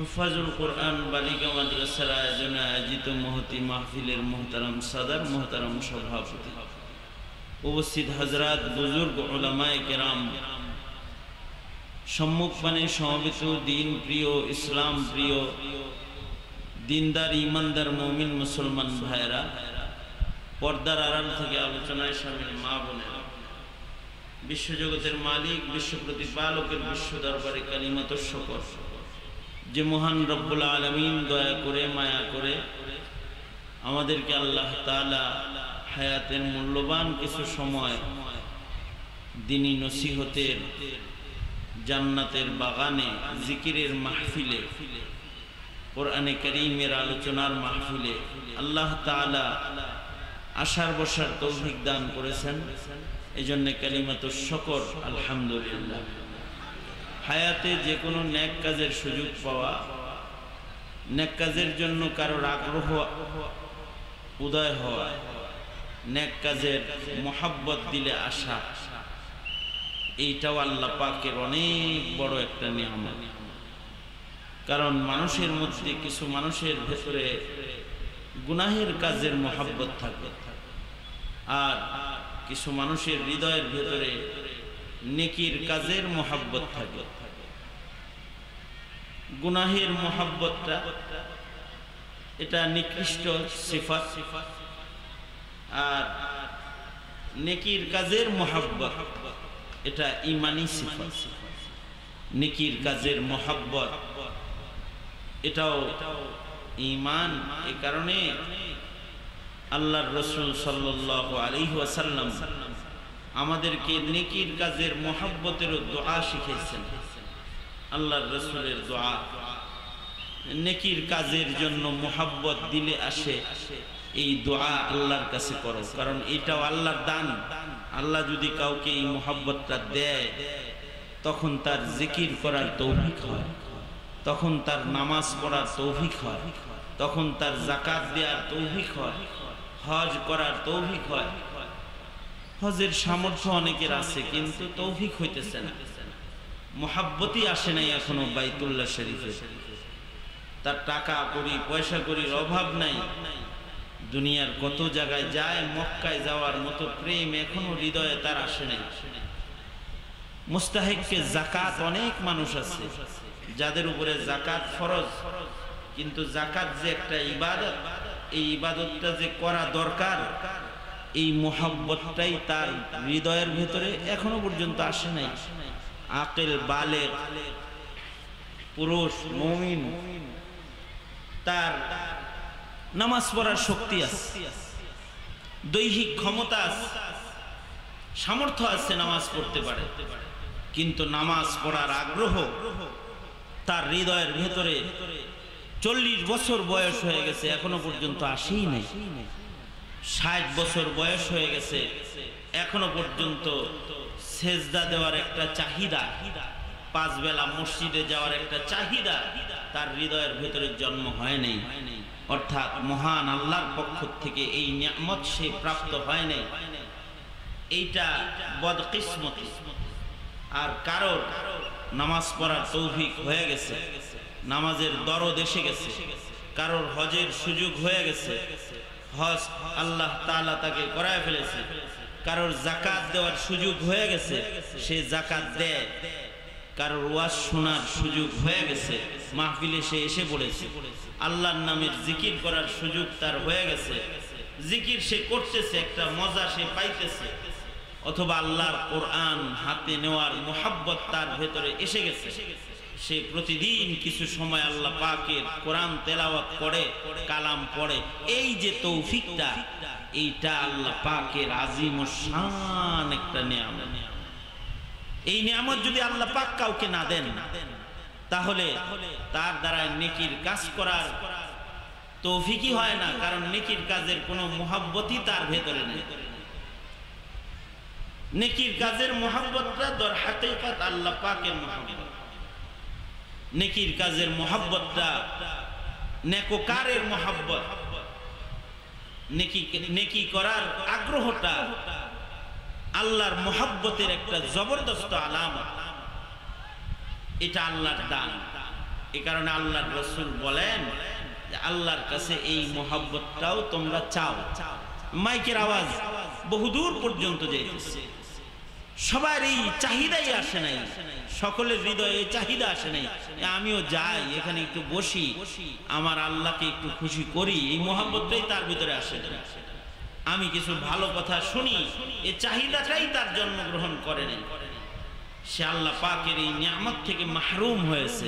হুফাজুল কোরআন বালিকা মাদ্রাসার আয়োজনে আয়োজিত মহতি মাহফিলের মোহতারাম সাদার মোহতারাম সভাপতি, উপস্থিত হযরত বুজুর্গ উলামায়ে কেরাম, সম্মুখপানে সমবেত দিন প্রিয়, ইসলাম প্রিয়, দিনদার ইমানদার মুমিন মুসলমান ভাইরা, পর্দার আড়াল থেকে আলোচনায় শামিল মা বোনেরা, বিশ্বজগতের মালিক, বিশ্ব প্রতিপালকের বিশ্ব দরবারে কালিমাত শুকর যে মহান রব্বুল আলামিন দয়া করে মায়া করে আমাদেরকে আল্লাহ তাআলা হায়াতের মূল্যবান কিছু সময় দ্বীনি নসিহতের, জান্নাতের বাগানে, জিকিরের মাহফিলে, কোরআনে কারীমের আলোচনার মাহফিলে আল্লাহ তাআলা আসার বসার তৌফিক দান করেছেন। এজন্য কালিমাতুশ শুকর, আলহামদুলিল্লাহ। হায়াতে যে কোনো নেক কাজের সুযোগ পাওয়া, নেক কাজের জন্য কারোর আগ্রহ উদয় হওয়া, নেক কাজের মোহাব্বত দিলে আসা, এইটাও আল্লাহ পাকের অনেক বড় একটা নিয়ামত। কারণ মানুষের মধ্যে কিছু মানুষের ভেতরে গুনাহের কাজের মোহাব্বত থাকে, আর কিছু মানুষের হৃদয়ের ভেতরে নেকির কাজের মোহাব্বত থাকে। গুনাহের মোহাব্বতটা এটা নিকৃষ্ট সিফাত, আর নেকির কাজের মোহাব্বত এটা ঈমানি সিফাত। নেকির কাজের মোহাব্বত এটাও ঈমান। এই কারণে আল্লাহর রাসূল সাল্লাল্লাহু আলাইহি ওয়াসাল্লাম আমাদেরকে নেকির কাজের মোহাব্বতের দোয়া শিখিয়েছেন। আল্লাহর রাসূলের দোয়া, নেকির কাজের জন্য মোহাব্বত দিলে আসে, এই দোয়া আল্লাহর কাছে করো, কারণ এটাও আল্লাহর দান। আল্লাহ যদি কাউকে এই মোহাব্বতটা দেয়, তখন তার জিকির করার তৌফিক হয়, তখন তার নামাজ পড়ার তৌফিক হয়, তখন তার যাকাত দেওয়ার তৌফিক হয়, হজ করার তৌফিক হয়। হজের সামর্থ্য অনেকের আছে, কিন্তু তৌফিক হইতেছে না, মোহাব্বতই আসে নাই এখনো বাইতুল্লাহ শরীফে। তার টাকা করি, পয়সা করির অভাব নাই, দুনিয়ার কত জায়গায় যায়, মক্কায় যাওয়ার মতো প্রেম এখনো হৃদয়ে তার আসে নাই। মুস্তাহিককে যাকাত অনেক মানুষ আছে যাদের উপরে যাকাত ফরজ, কিন্তু যাকাত যে একটা ইবাদত, এই ইবাদতটা যে করা দরকার, এই মোহাব্বতটাই তার হৃদয়ের ভেতরে এখনো পর্যন্ত আসে নাই। আকিল বালেগ পুরুষ মুমিন, তার নামাজ পড়ার শক্তি আছে, দৈহিক ক্ষমতা আছে, সামর্থ্য আছে, নামাজ পড়তে পারে, কিন্তু নামাজ পড়ার আগ্রহ তার হৃদয়ের ভেতরে 40 বছর বয়স হয়ে গেছে, এখনো পর্যন্ত আসেই নাই। 60 বছর বয়স হয়ে গেছে, এখনো পর্যন্ত সেজদা দেওয়ার একটা চাহিদা, 5 বেলা মসজিদে যাওয়ার একটা চাহিদা তার হৃদয়ের ভেতরে জন্ম হয় নাই। অর্থাৎ মহান আল্লাহর পক্ষ থেকে এই নিয়ামত সে প্রাপ্ত হয় নাই। এইটা বদকিসমতি। আর কারোর নামাজ পড়ার তৌফিক হয়ে গেছে, নামাজের দরদ এসে গেছে, কারোর হজের সুযোগ হয়ে গেছে, হজ আল্লাহ তাআলা তাকে করায় ফেলেছে, কারোর যাকাত দেওয়ার সুযোগ হয়ে গেছে, সে যাকাত দেয়, কারোর ওয়াজ শোনার সুযোগ হয়ে গেছে, মাহফিলে সে এসে পড়েছে, আল্লাহর নামের জিকির করার সুযোগ তার হয়ে গেছে, জিকির সে করতেছে, একটা মজা সে পাইতেছে, অথবা আল্লাহর কোরআন হাতে নেওয়ার মোহাব্বত তার ভেতরে এসে গেছে, সে প্রতিদিন কিছু সময় আল্লাহ পাকের কোরআন তেলাওয়াত করে, কালাম পড়ে। এই যে তৌফিকটা, এইটা আল্লাহ পাকের আজিম শান একটা নিয়ামত। এই নিয়ামত যদি আল্লাহ পাক কাউকে না দেন, তাহলে তার দ্বারা নেকির কাজ করার তৌফিকই হয় না, কারণ নেকির কাজের কোনো মোহাব্বতই তার ভেতরে নেই। নেকির কাজের মোহাব্বতটা দর হাকিকাত আল্লাহ পাকের মোহাব্বত। নেকির কাজের মোহাব্বতটা নেককারের মোহাব্বত, নেকি করার আগ্রহটা আল্লাহর মোহাব্বতের একটা জবরদস্ত আলামত। এটা আল্লাহর দান, এই কারণে আল্লাহর রাসূল বলেন যে আল্লাহর কাছে এই মহব্বতটাও তোমরা চাও। মাইকের আওয়াজ বহুদূর পর্যন্ত যাইতেছে, সবার এই চাহিদাই আসে নাই, সকলের হৃদয়ে চাহিদা আসে নাই আমিও যাই এখানে একটু বসি, আমার আল্লাহকে একটু খুশি করি, এই মহব্বতটাই তার ভিতরে আসে না। আমি কিছু ভালো কথা শুনি, এই চাহিদাটাই তার জন্মগ্রহণ করে নাই। সে আল্লাহ পাকের এই নিয়ামত থেকে মাহরুম হয়েছে।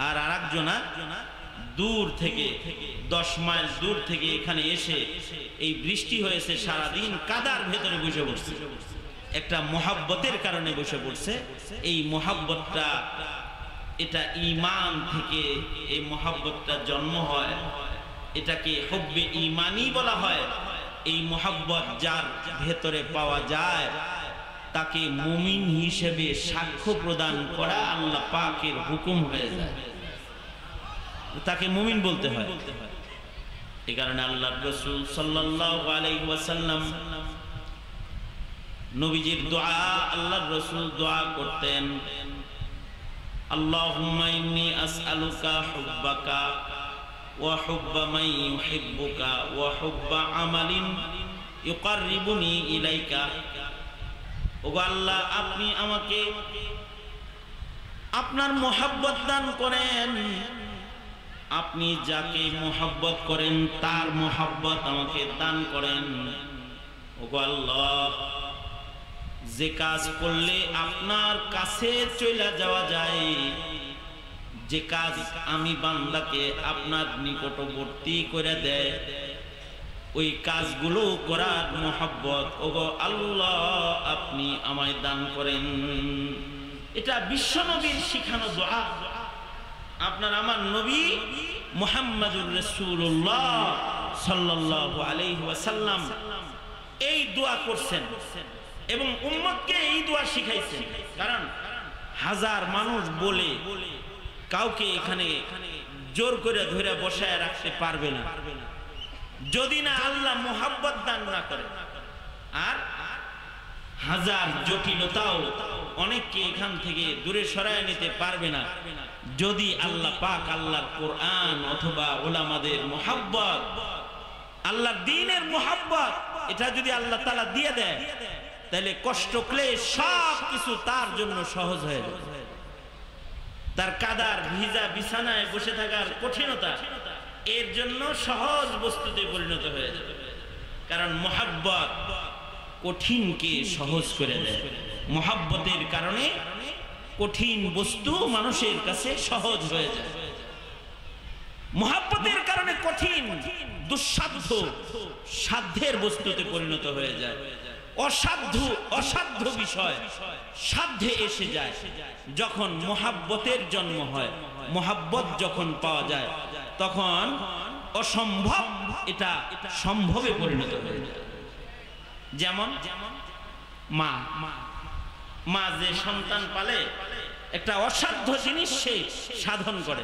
আর আরেকজনা দূর থেকে 10 মাইল দূর থেকে এখানে এসে এই বৃষ্টি হয়েছে, সারাদিন কাদার ভেতরে বসে পড়ছে, একটা মহব্বতের কারণে বসে পড়ছে। এই মহব্বতটা, এটা ঈমান থেকে এই মহব্বতটা জন্ম হয়, এটাকে হুব্বে ঈমানি বলা হয়। এই মহব্বত যার ভেতরে পাওয়া যায় তাকে মুমিন হিসেবে সাক্ষ্য প্রদান করা আল্লাহ পাকের হুকুম হয়ে যায়, তাকে মুমিন বলতে হয়। এই কারণে আল্লাহর রাসূল সাল্লাল্লাহু আলাইহি ওয়াসাল্লাম নবীজির দোয়া, আল্লাহর রাসূল দোয়া করতেন, আল্লাহুম্মা ইন্নী আসআলুকা হুব্বাকা ওয়া হুব্বা মান ইউহিব্বুকা ওয়া হুব্বা আমালিন ইউকাররিবুনি ইলাইকা। ওগো আল্লাহ, আপনি আমাকে আপনার মহব্বত দান করেন, আপনি যাকে মহব্বত করেন তার মহব্বত আমাকে দান করেন। ওগো আল্লাহ, যে কাজ করলে আপনার কাছে চলে যাওয়া যায়, যে কাজ আমি বান্দাকে আপনার নিকটবর্তী করে দেয়, ওই কাজগুলো করার মহব্বত ওগো আল্লাহ আপনি আমায় দান করেন। এটা বিশ্বনবীর শিখানো দোয়া। আপনার আমার নবী মুহাম্মদুর রাসূলুল্লাহ সাল্লাল্লাহু আলাইহি ওয়াসাল্লাম এই দোয়া করছেন এবং উম্মতকে এই দোয়া শিখাইছেন। কারণ হাজার মানুষ বলে কাউকে এখানে জোর করে ধরে বসায় রাখতে পারবে না যদি না আল্লাহ মুহাব্বত দান না করে। আর হাজার জটিলতাও অনেককে এখান থেকে দূরে সরায় নিতে পারবে না যদি আল্লাহ পাক আল্লাহর কোরআন অথবা উলামাদের মুহাব্বত, আল্লাহর দ্বীনের মুহাব্বত, এটা যদি আল্লাহ তাআলা দিয়ে দেয় তাহলে কষ্ট ক্লেশ সব কিছু তার জন্য সহজ হয়ে যাবে। তার কাদার ভিজা বিছানায় বসে থাকার কঠিনতা এর জন্য সহজ বস্তুতে পরিণত হয়ে যাবে। কারণ মুহাব্বত কঠিনকে সহজ করে দেয়। মুহাব্বতের কারণে কঠিন বস্তু মানুষের কাছে সহজ হয়ে যায়। মুহাব্বতের কারণে কঠিন দুঃসাধ্য সাধ্যের বস্তুতে পরিণত হয়ে যায়। অসাধ্য বিষয় সাধ্যে এসে যায়। যখন মুহাব্বতের জন্ম হয়, মুহাব্বত যখন পাওয়া যায়, তখন অসম্ভব এটা সম্ভবে পরিণত হয়ে যায়। যেমন মা যে সন্তান পালে, একটা অসাধ্য জিনিস সে সাধন করে,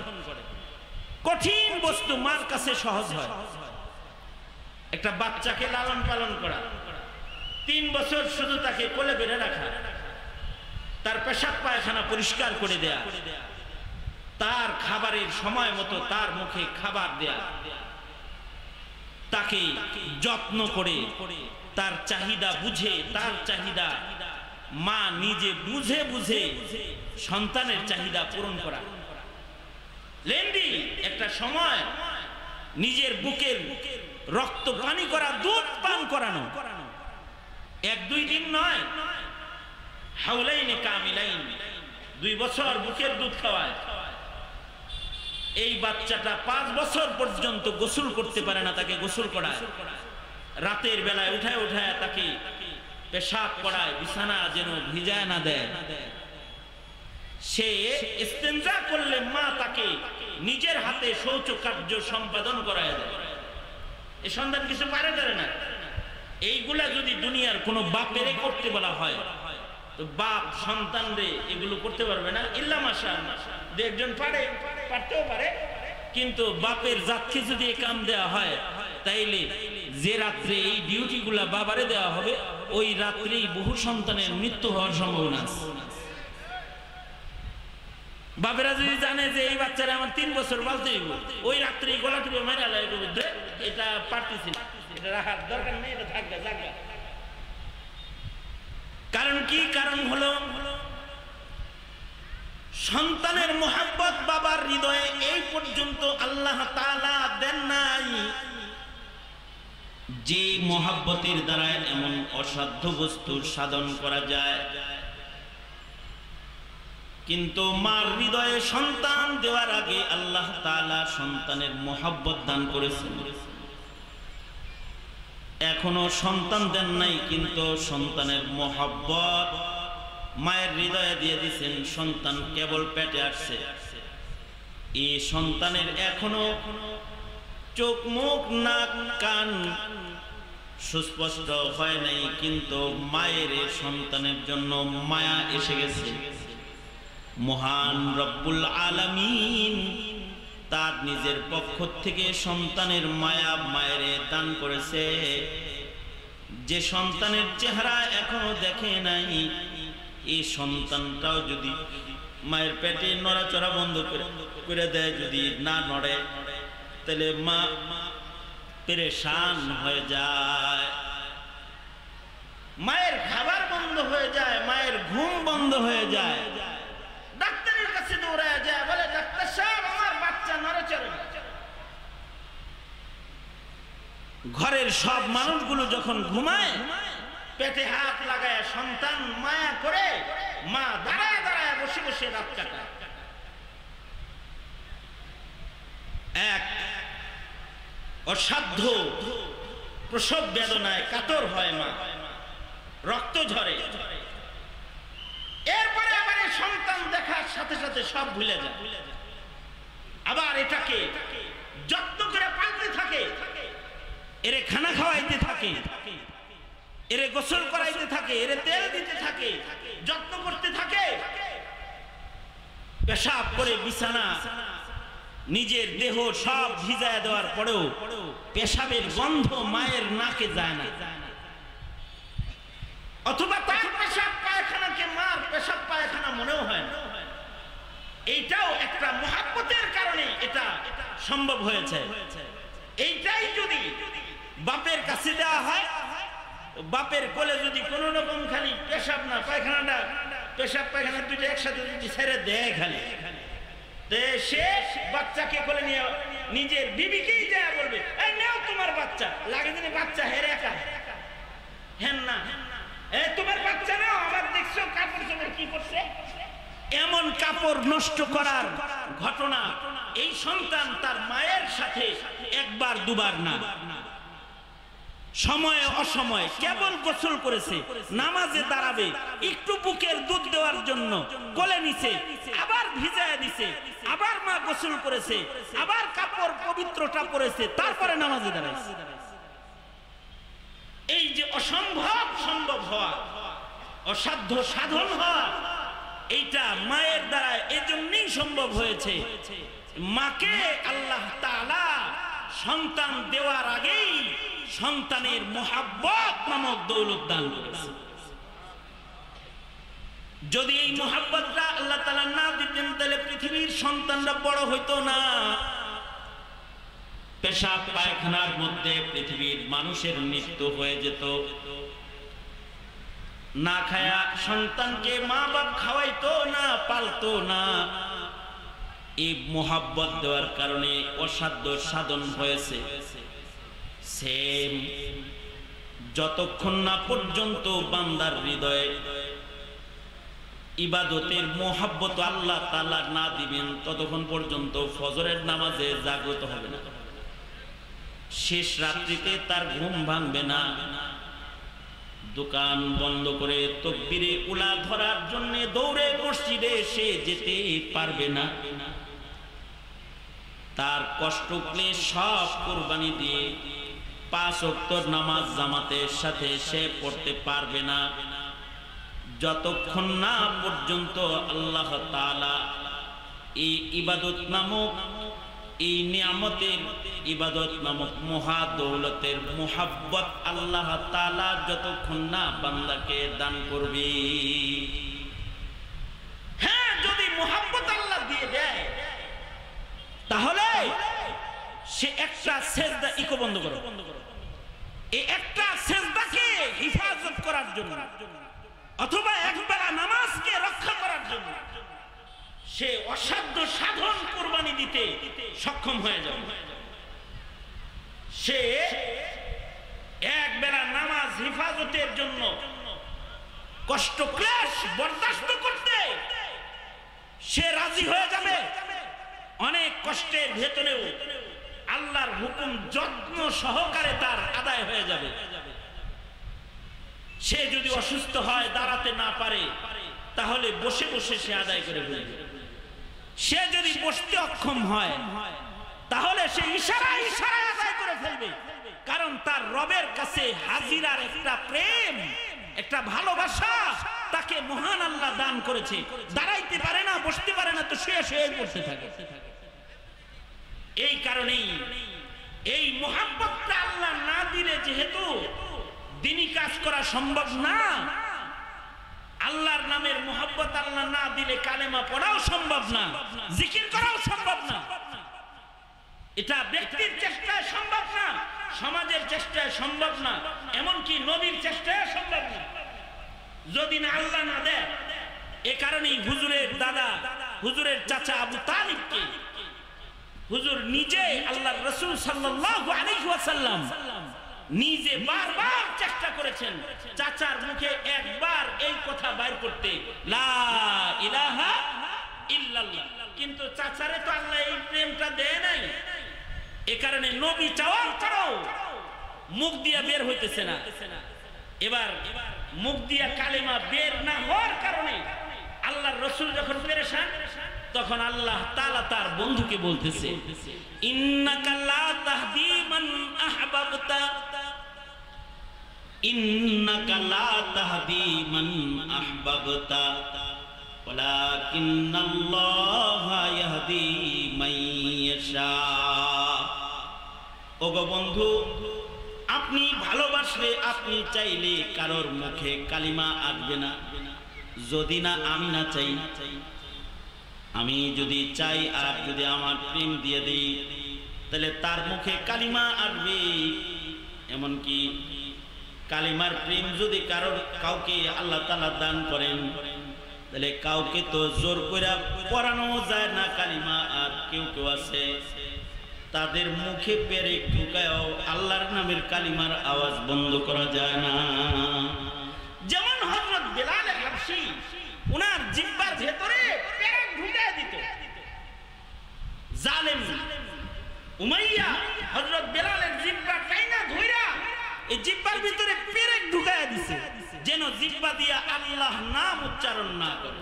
কঠিন বস্তু মার কাছে সহজ হয়। একটা বাচ্চাকে লালন পালন করা, 3 বছর শুধু তাকে কোলে করে রাখা, তার পেশাব পায়খানা পরিষ্কার করে দেয়া, তার খাবারের সময় মতো তার মুখে খাবার দেয়া, তাকে যত্ন করে তার চাহিদা বুঝে, তার চাহিদা মা নিজে বুঝে বুঝে সন্তানের চাহিদা পূরণ করা। লেন্ডি একটা সময় নিজের বুকের রক্ত পানি করা, দুধ পান করানো, 1-2 দিন নয়, হাওলাইনে কামিলাইন, 2 বছর বুকের দুধ খাওয়ায়। এই বাচ্চাটা 5 বছর পর্যন্ত গোসল করতে পারে না, তাকে গোসল করায়, রাতের বেলায় উঠায় উঠায় তাকে পেশাব করায়, বিছানা যেন ভিজায় না দেয়। সে ইস্তেনজা করলে মা তাকে নিজের হাতে শৌচ কার্য সম্পাদন করায় দেয়। এই সন্তান কিছু পারে না। এইগুলা যদি দুনিয়ার কোনো বাপেরে করতে বলা হয় তো বাপ সন্তানরে এগুলো করতে পারবে না। ইল্লা মাশাআল্লাহ, একজন পারতেও পারে, কিন্তু বাপের জাতকে যদি এই কাম দেওয়া হয় তাইলে যে রাত্রে এই ডিউটি গুলা বাবারে দেওয়া হবে, ওই রাত্রেই বহু সন্তানের মৃত্যু হওয়ার সম্ভাবনা আছে। বাপেরা যদি জানে যে এই বাচ্চারা আমার 3 বছর বলতে হইব, ওই রাত্রে গলা টিপে মেরা লাগবে, এটা পারতেছি না, এটা রাখার দরকার নেই, এটা থাকবে থাকবে। কারণ কি? কারণ হলো সন্তানের মোহাব্বত বাবার হৃদয়ে এই পর্যন্ত আল্লাহ তাআলা দেন নাই, যে মোহাব্বতের দ্বারা এমন অসাধ্য বস্তু সাধন করা যায়। কিন্তু মার হৃদয়ে সন্তান দেওয়ার আগে আল্লাহ তাআলা সন্তানের মোহাব্বত দান করেছেন। এখনো সন্তান দেন নাই, কিন্তু সন্তানের মোহাব্বত মায়ের হৃদয়ে দিয়ে দিয়েছেন। সন্তান কেবল পেটে আসছে, এই সন্তানের এখনো চোখ মুখ নাক কান সুস্পষ্ট হয় নাই, কিন্তু মায়ের সন্তানের জন্য মায়া এসে গেছে। মহান রব্বুল আলামিন তার নিজের পক্ষ থেকে সন্তানের মায়া মায়ের দান করেছে। যে সন্তানের চেহারা এখনো দেখে নাই, এই সন্তানটাও যদি মায়ের পেটে নড়াচড়া বন্ধ করে দেয়, যদি না নড়ে, তাহলে মা পেরেশান হয়ে যায়, মায়ের খাবার বন্ধ হয়ে যায়, মায়ের ঘুম বন্ধ হয়ে যায়। ডাক্তারের কাছে দৌড়ায় যায়, বলে ডাক্তার সাহেব আমার বাচ্চা নড়াচড়ে না। ঘরের সব মানুষগুলো যখন ঘুমায়, পেটে হাত লাগায় সন্তান মায়া করে মা দাঁড়ায় দাঁড়ায় বসে বসে রাত কাটায়। এক অসাধ্য প্রসব বেদনায় কাতর হয় মা, রক্ত ঝরে। এরপরে আবার এই সন্তান দেখার সাথে সাথে সব ভুলে যায়, আবার এটাকে যত্ন করে পালতে থাকে, এরে খানা খাওয়াইতে থাকে, এরে গোসল করাইতে থাকে, এরে তেল দিতে থাকে, যত্ন করতে থাকে। পেশাব করে বিছানা নিজের দেহ সব ভিজায় দেওয়ার পরেও পেশাবের গন্ধ মায়ের নাকে যায় না, অথবা তার পেশাব পায়খানাকে মার পেশাব পায়খানা মনেও হয় না। এইটাও একটা মুহাব্বতের কারণে এটা সম্ভব হয়েছে। এইটাই যদি বাপের কাছে দেওয়া হয়, বাপের কোলে যদি কোন রকম খালি পেশাব না পায়খানাটা, পেশাব পায়খানা দুইটা একসাথে যদি ছেড়ে দেয় খালি, সে বাচ্চাকে কোলে নিয়ে নিজের বিবিকেই যায় বলবে, এই নাও তোমার বাচ্চা, লাগে দিনে বাচ্চা হেরে একা হেন না, তোমার বাচ্চা নাও, আমার দেখছো কাপড় চোপড় কি করছে। এমন কাপড় নষ্ট করার ঘটনা এই সন্তান তার মায়ের সাথে একবার দুবার না, সময়ে অসময়ে কেবল গোসল করেছে, নামাজে দাঁড়াবে, একটু বুকের দুধ দেওয়ার জন্য কোলে নিছে, আবার ভিজায় দিছে, আবার মা গোসল করেছে, আবার কাপড় পবিত্রটা পরেছে, তারপরে নামাজে দাঁড়াইছে। এই যে অসম্ভব সম্ভব হওয়া, অসাধ্য সাধন হওয়া, এইটা মায়ের দ্বারা এজন্যই সম্ভব হয়েছে। মাকে আল্লাহ তাআলা সন্তান দেওয়ার আগেই সন্তানের মুহাব্বত নামক দৌলত দান করেছে। যদি এই মুহাব্বতটা আল্লাহ তাআলা না দিতেন, তাহলে পৃথিবীর সন্তানরা বড় হইতো না। পেশাব পায়খানার মধ্যে পৃথিবীর মানুষের মৃত্যু হয়ে যেত। না খায়া সন্তানকে মা বাপ খাওয়াইতো না, পালতো না। এই মুহাব্বত দেওয়ার কারণে অসাধ্য সাধন হয়েছে। সেম যতক্ষণ না পর্যন্ত বান্দার হৃদয়ে ইবাদতের মুহাব্বত আল্লাহ তাআলা না দিবেন, ততক্ষণ পর্যন্ত ফজরের নামাজে জাগ্রত হবে না। শেষ রাত্রিতে তার ঘুম ভাঙবে না। দোকান বন্ধ করে তাকবীরে উলা ধরার জন্য দৌড়ে মসজিদে সে যেতে পারবে না। তার কষ্ট ক্লেশ সব কুরবানি দিয়ে 5 ওয়াক্ত নামাজ জামাতের সাথে সে পড়তে পারবে না, যতক্ষণ না পর্যন্ত আল্লাহ তাআলা এই ইবাদত নামক, এই নিয়ামতের ইবাদত নামক মহা দৌলতের মুহাব্বত আল্লাহ তাআলা যতক্ষণ না বান্দাকে দান করবে। হ্যাঁ, যদি মুহাব্বত আল্লাহ দিয়ে দেয় তাহলে সে একটা সেজদা ইকো বন্ধ করো, এই একটা সেজদাকে হিফাজত করার জন্য অথবা একবেলা নামাজকে রক্ষা করার জন্য সে অসাধ্য সাধন কুরবানি দিতে সক্ষম হয়ে যাবে। সে একবেলা নামাজ হিফাজতের জন্য কষ্ট ক্লেশ বরদাস্ত করতে সে রাজি হয়ে যাবে। অনেক কষ্টের ভেতরেও আল্লাহর হুকুম যত্ন সহকারে তার আদায় হয়ে যাবে। সে যদি অসুস্থ হয়, দাঁড়াতে না পারে, তাহলে বসে বসে সে আদায় করে ফেলবে। সে যদি বসতে অক্ষম হয় তাহলে সে ইশারায় ইশারায় আদায় করে ফেলবে, কারণ তার রবের কাছে হাজিরার একটা প্রেম, একটা ভালোবাসা তাকে মহান আল্লাহ দান করেছে। দাঁড়াইতে পারে না, বসতে পারে না, তো শুয়ে শুয়ে বসে থাকে। এই কারণেই এই মুহাব্বতটা আল্লাহ না দিলে যেহেতু দিনই কাজ করা সম্ভব না, আল্লাহর নামের মুহাব্বত আল্লাহ না দিলে কালেমা পড়াও সম্ভব না, জিকির করাও সম্ভব না। এটা ব্যক্তির চেষ্টায় সম্ভব না, সমাজের চেষ্টায় সম্ভব না, এমনকি নবীর চেষ্টায় সম্ভব না, যদি না আল্লাহ না দেয়। এ কারণেই হুজুরের দাদা, হুজুরের চাচা আবু তালিবকে হুজুর নিজে আল্লাহর রাসূল সাল্লাল্লাহু আলাইহি ওয়াসাল্লাম নিজে বারবার চেষ্টা করেছেন চাচার মুখে একবার এই কথা বাইর করতে, লা ইলাহা ইল্লাল্লাহ, কিন্তু চাচারে তো আল্লাহ এই প্রেমটা দেয় নাই। এ কারণে নবী চাওয়ার পরেও মুখ দিয়া বের হইতেছে না। এবার মুখ দিয়া কালেমা বের না হওয়ার কারণে আল্লাহর রাসূল যখন পেরেশান, তখন আল্লাহ তাআলা তার বন্ধুকে বলতেছে, ইন্নাকা লা তাহদি মান আহবাবতা, ইন্নাকা লা তাহদি মান আহবাবতা ওয়ালাকিন্নাল্লাহা ইয়াহদি মান ইয়াশা। ওগো বন্ধু, আপনি ভালোবাসলে, আপনি চাইলে কারোর মুখে কালিমা আসবে না, যদি না আমি না চাই। আমি যদি চাই আর যদি আমার প্রেম দিয়ে দিই, তাহলে তার মুখে কালিমা আসবে। এমনকি কালিমার প্রেম যদি কাউকে আল্লাহ তাআলা দান করেন, তাহলে কাউকে তো জোর করে পড়ানো যায় না কালিমা। আর কেউ কেউ আছে তাদের মুখে পেরেক ঢুকায়ও আল্লাহর নামের কালিমার আওয়াজ বন্ধ করা যায় না। যেমন হযরত বেলাল হাবশী, উনার জিহ্বার ভেতরে পেরেক ঢুকায় দিত জালেম উমাইয়া। হযরত বেলালের জিহ্বা কাইনা ধইরা এই জিহ্বার ভিতরে পেরেক ঢুকায় দিছে, যেন জিহ্বা দিয়া আল্লাহ নাম উচ্চারণ না করে,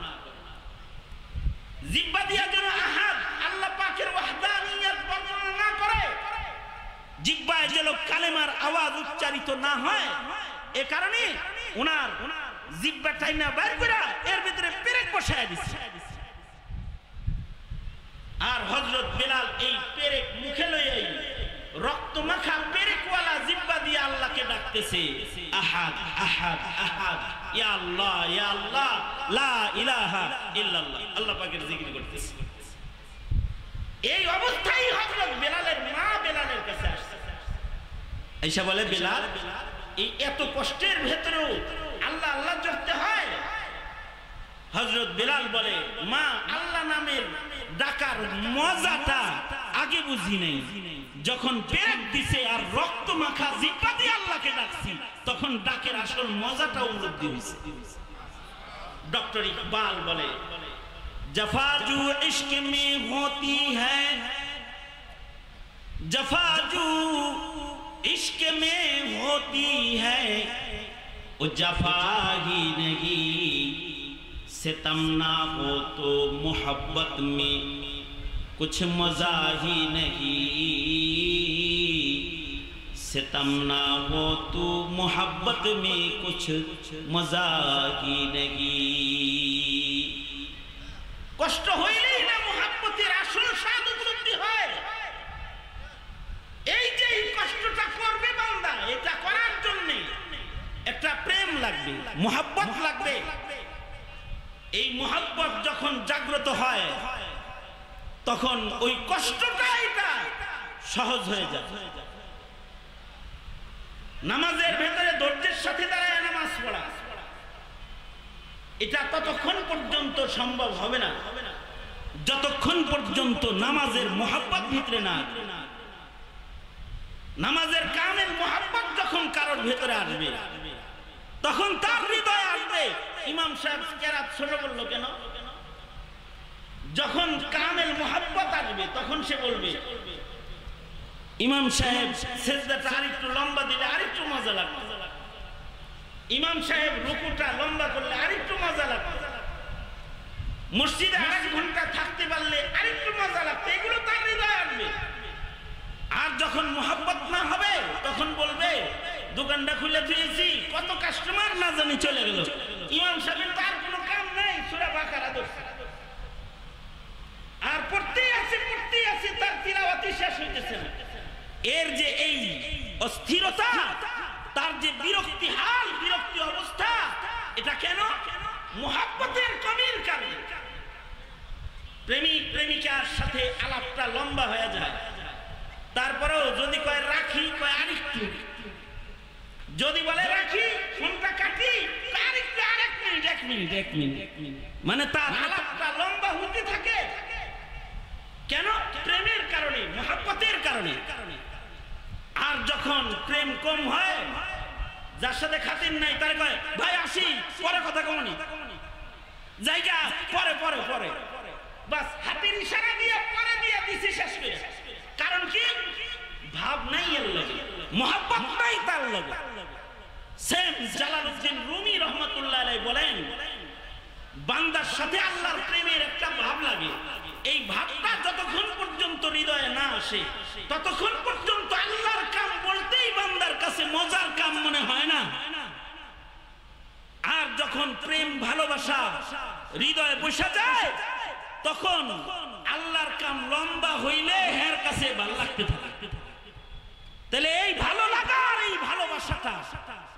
জিহ্বা দিয়া যেন আহাদ আল্লাহ পাকের ওয়াহদানিয়ত বর্ণনা না করে, জিহ্বায় যেন কালেমার আওয়াজ উচ্চারিত না হয়। এ কারণে উনার জিহ্বা টাইনা বাইর করে এর ভিতরে পেরেক বসায় দিছে। আর হযরত বেলাল এই পেরেক মুখে লইয়া রক্ত মাখা পেরেকওয়ালা জিহ্বা দিয়ে আল্লাহকে ডাকতেছে, আহাদ আহাদ আহাদ, ইয়া আল্লাহ ইয়া আল্লাহ, লা ইলাহা ইল্লাল্লাহ, আল্লাহ পাকের জিকির করতেছে। এই অবস্থায় হযরত বেলালের মা বেলালের কাছে আসছে, আয়েশা বলে, বেলাল, এই এত কষ্টের ভেতরেও আল্লাহ আল্লাহ জপতে হয়? হযরত বেলাল বলে, মা, আল্লাহ নামের ডাকার মজাটা আগে বুঝি নাই, যখন পেরেক দিছে আর রক্ত মাখা জিহ্বা দিয়ে আল্লাহকে ডাকছি, তখন ডাকের আসল মজাটা উপলব্ধি হইছে। ডক্টর ইকবাল বলে, जफा जो इश्क में होती है, जफा जो इश्क में होती है, वो जफा ही नहीं, सितम ना हो तो मोहब्बत में कुछ मजा ही नहीं, सितम ना हो तो मोहब्बत में कुछ मजा ही नहीं। কষ্ট হইলেই না মুহাব্বতের আসল স্বাদ উপলব্ধি হয়। এই যে কষ্টটা করবে বান্দা, এটা করার জন্য একটা প্রেম লাগবে, মুহাব্বত লাগবে। এই মুহাব্বত যখন জাগ্রত হয় তখন ওই কষ্টটা এটা সহজ হয়ে যায়। নামাজের ভেতরে ধৈর্যের সাথে দাঁড়ায় নামাজ পড়া, এটা ততক্ষণ পর্যন্ত সম্ভব হবে না যতক্ষণ পর্যন্ত নামাজের মোহাব্বত ভিতরে না। নামাজের কামেল মোহাব্বত যখন কারোর ভেতরে আসবে তখন তার হৃদয়ে আসবে। ইমাম সাহেব কেরাত ছোট বলল কেন? যখন কামেল মোহাব্বত আসবে তখন সে বলবে, ইমাম সাহেব সেজদাটা আরেকটু লম্বা দিলে আরেকটু মজা লাগবে, ইমাম সাহেব রুকুটা লম্বা করলে আরেকটু মজা লাগবে, মসজিদে 1 ঘন্টা থাকতে পারলে আরেকটু মজা লাগবে, এগুলো তার হৃদয়ে আসবে। আর যখন মোহাব্বত না হবে তখন বলবে, দোকানটা খুলে দিয়েছি, কত কাস্টমার না জানি চলে গেল, ইমাম সাহেবের তার কোনো কাম নাই, সূরা বাকারা ধরছে আর পড়তেই আছে, তার তিলাওয়াতই শেষ হইতেছে না। এর যে এই অস্থিরতা, তার যে বিরক্তি হাল, বিরক্তি অবস্থা, এটা কেন? মোহাব্বতের কমির কারণে। প্রেমিক প্রেমিকার সাথে আলাপটা লম্বা হয়ে যায়, তারপরেও যদি কয় রাখি, কয় আরেকটু, যদি বলে রাখি ফোনটা কাটি, আরেকটু, এক মিনিট, মানে তার আলাপটা লম্বা হতে থাকে। কেন? প্রেমের কারণে, মোহাব্বতের কারণে। আর যখন প্রেম কম হয়, যার সাথে খাতির নাই, তার কয় ভাই আসি, পরে কথা কমনি, জায়গা পরে পরে পরে, বাস হাতের ইশারা দিয়ে পরে দিয়ে দিছি, শেষ করে। কারণ কি? ভাব নাই এর লগে, মোহাব্বত নাই তার লগে। সেম জালালউদ্দিন রুমি রহমাতুল্লাহ আলাইহি বলেন, বান্দার সাথে আল্লাহর প্রেমের একটা ভাব লাগে, এই ভাবটা যতক্ষণ পর্যন্ত হৃদয়ে না আসে ততক্ষণ পর্যন্ত আল্লাহর কাম বলতেই বান্দার কাছে মজার কাম মনে হয় না। আর যখন প্রেম ভালোবাসা হৃদয়ে বসে যায় তখন আল্লাহর কাম লম্বা হইলে এর কাছে ভালো লাগতে থাকে। তাহলে এই ভালো লাগা আর এই ভালোবাসাটা,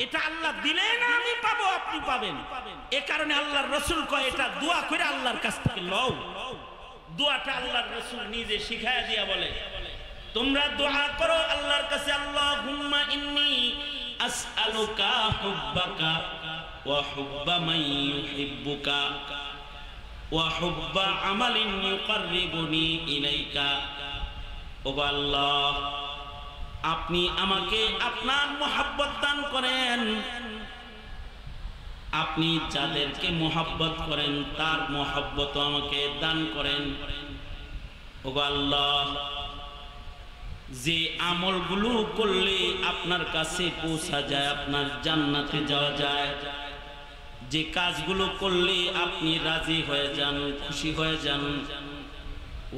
এটা আল্লাহ দিলে না আমি পাবো, আপনি পাবেন। এ কারণে আল্লাহর রাসূল কয়, এটা দোয়া করে আল্লাহর কাছ থেকে লও। দোয়াটা আল্লাহর রাসূল নিজে শিখায়া দিয়া বলে, তোমরা দোয়া করো আল্লাহর কাছে, আল্লাহুম্মা ইন্নী আসআলুকা হুব্বাকা ওয়া হুব্বা মান ইউহিব্বুকা ওয়া হুব্বা আমালিন ইউকাররিবুনি ইলাইকা। ও আল্লাহ, আপনি আমাকে আপনার মোহাব্বত দান করেন, আপনি যাদেরকে মোহাব্বত করেন তার মোহাব্বত আমাকে দান করেন। ও আল্লাহ, যে আমলগুলো করলে আপনার কাছে পৌঁছা যায়, আপনার জান্নাতে যাওয়া যায়, যে কাজগুলো করলে আপনি রাজি হয়ে যান, খুশি হয়ে যান,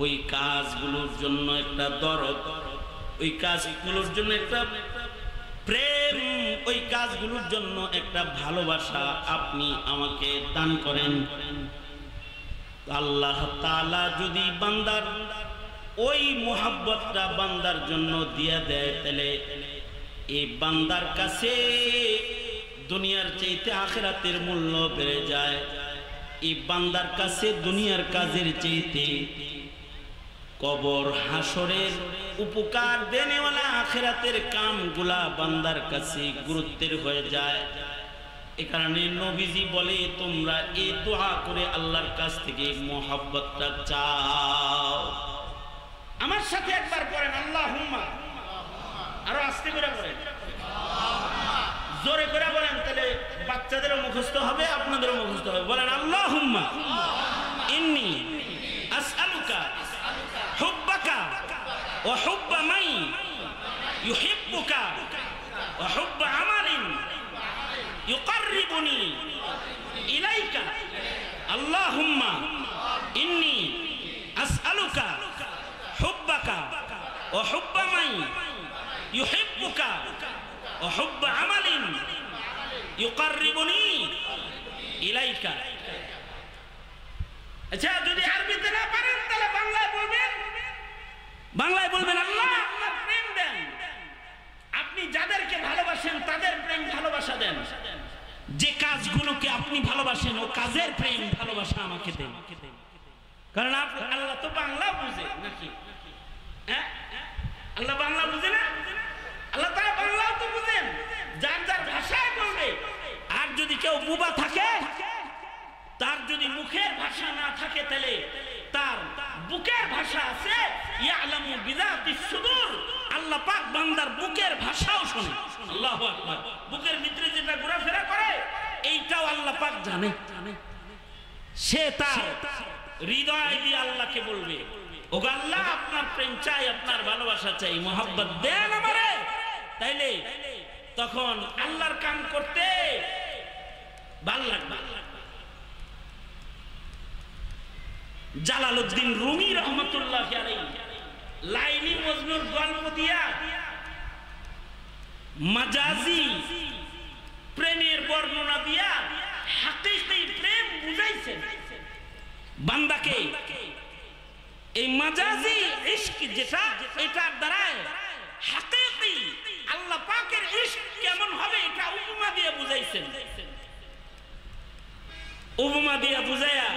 ওই কাজগুলোর জন্য একটা দরদ, ওই কাজগুলোর জন্য একটা প্রেম, ওই কাজগুলোর জন্য একটা ভালোবাসা আপনি আমাকে দান করেন। আল্লাহ তাআলা যদি বান্দার ওই মোহাব্বতটা বান্দার জন্য দিয়ে দেয়, তাহলে এই বান্দার কাছে দুনিয়ার চাইতে আখিরাতের মূল্য বেড়ে যায়। এই বান্দার কাছে দুনিয়ার কাজের চাইতে কবর হাসরের উপকার দেনেওয়ালা আখিরাতের কামগুলা বান্দার কাছে গুরুত্বের হয়ে যায়। এ কারণে নবীজি বলে, তোমরা এই দোয়া করে আল্লাহর কাছ থেকে মোহাব্বতটা চাও। আমার সাথে একবার পড়েন আল্লাহুম্মা, আরো আস্তে করে পড়েন, জোরে করে বলেন, তাহলে বাচ্চাদেরও মুখস্থ হবে, আপনাদেরও মুখস্থ হবে। বলেন আল্লাহুম্মা ইন্নী আসআলুকা হুব্বাকা ওয়া হুব্বা মান ইউহিব্বুকা ওয়া হুব্বা আমালিন ইউকাররিবুনি ইলাইকা। আল্লাহুম্মা ইন্নী আসআলুকা হুব্বাকা ওয়া হুব্বা মান ইউহিব্বুকা ওয়া হুব্বা আমালিন ইউকাররিবুনি ইলাইকা। আচ্ছা, যদি আরবিতে না পারেন তাহলে বাংলায় বলবেন, বাংলায় বলবেন, আল্লাহ আপনার প্রেম দেন, আপনি যাদেরকে ভালোবাসেন তাদের প্রেম ভালোবাসা দেন, যে কাজগুলোকে আপনি ভালোবাসেন ও কাজের প্রেম ভালোবাসা আমাকে দেন। কারণ আল্লাহ তো বাংলা বুঝে নাকি? হ্যাঁ, আল্লাহ বাংলা বুঝে না? আল্লাহ তাআলা বাংলাও তো বুঝেন, যার যার ভাষায় বলবে। আর যদি কেউ বুবা থাকে, তার যদি মুখের ভাষা না থাকে, তাহলে তার বুকের ভাষা আছে। ইয়ালামু বিযাতিস সুদূর, আল্লাহ পাক বান্দার বুকের ভাষাও শুনে। আল্লাহু আকবার। বুকের ভিতরে যেটা ঘোরাফেরা করে এইটাও আল্লাহ পাক জানে। সে তার হৃদয় দিয়ে আল্লাহকে বলবে, ওগো আল্লাহ, আপনার প্রেম চাই, আপনার ভালোবাসা চাই, মোহাব্বত দেন আমারে। তাইলে তখন আল্লাহর কাম করতে ভালো লাগবে। জালালউদ্দিন রুমি রহমাতুল্লাহি আলাইহি লাইলি মজনুর গল্প দিয়া মাজাজি প্রেমের বর্ণনা দিয়া হাকিকি প্রেম বুঝাইছেন বান্দাকে। এই মাজাজি ইশক যেটা, এটার দ্বারা হাকিকি আল্লাহ পাকের ইশক কেমন হবে এটা উপমা দিয়ে বুঝাইছেন। উপমা দিয়ে বুঝায়া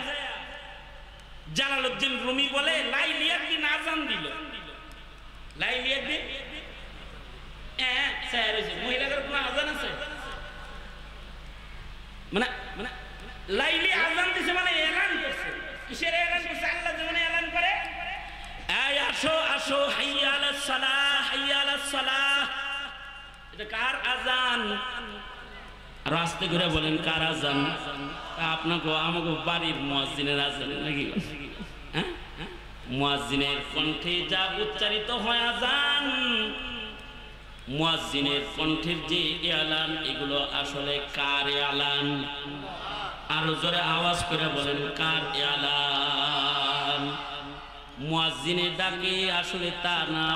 জালালউদ্দিন রুমি বলে, লাইলি একদিন আজান দিল। লাইলি একদিন মহিলাদের কোন আজান আছে? মানে লাইলি আজান দিছে, মানে এলান করছে। কিসের এলান করছে? আল্লাহ যেমন এলান করে, এই আসো আসো, হাইয়া আলাস সালাহ, হাইয়া আলাস সালাহ। এটা কার আজান? রাস্তে ঘুরে বলেন কার আজান? আপনাকে আমাকে বাড়ির মুয়াজ্জিনের আজান নাকি? হ্যাঁ, মুয়াজ্জিনের কণ্ঠে যা উচ্চারিত হয় আজান, মুয়াজ্জিনের কণ্ঠের যে এলান, এগুলো আসলে কার এলান? আরো জোরে আওয়াজ করে বলেন কার এলান? মুয়াজ্জিনের ডাকে আসলে তা না,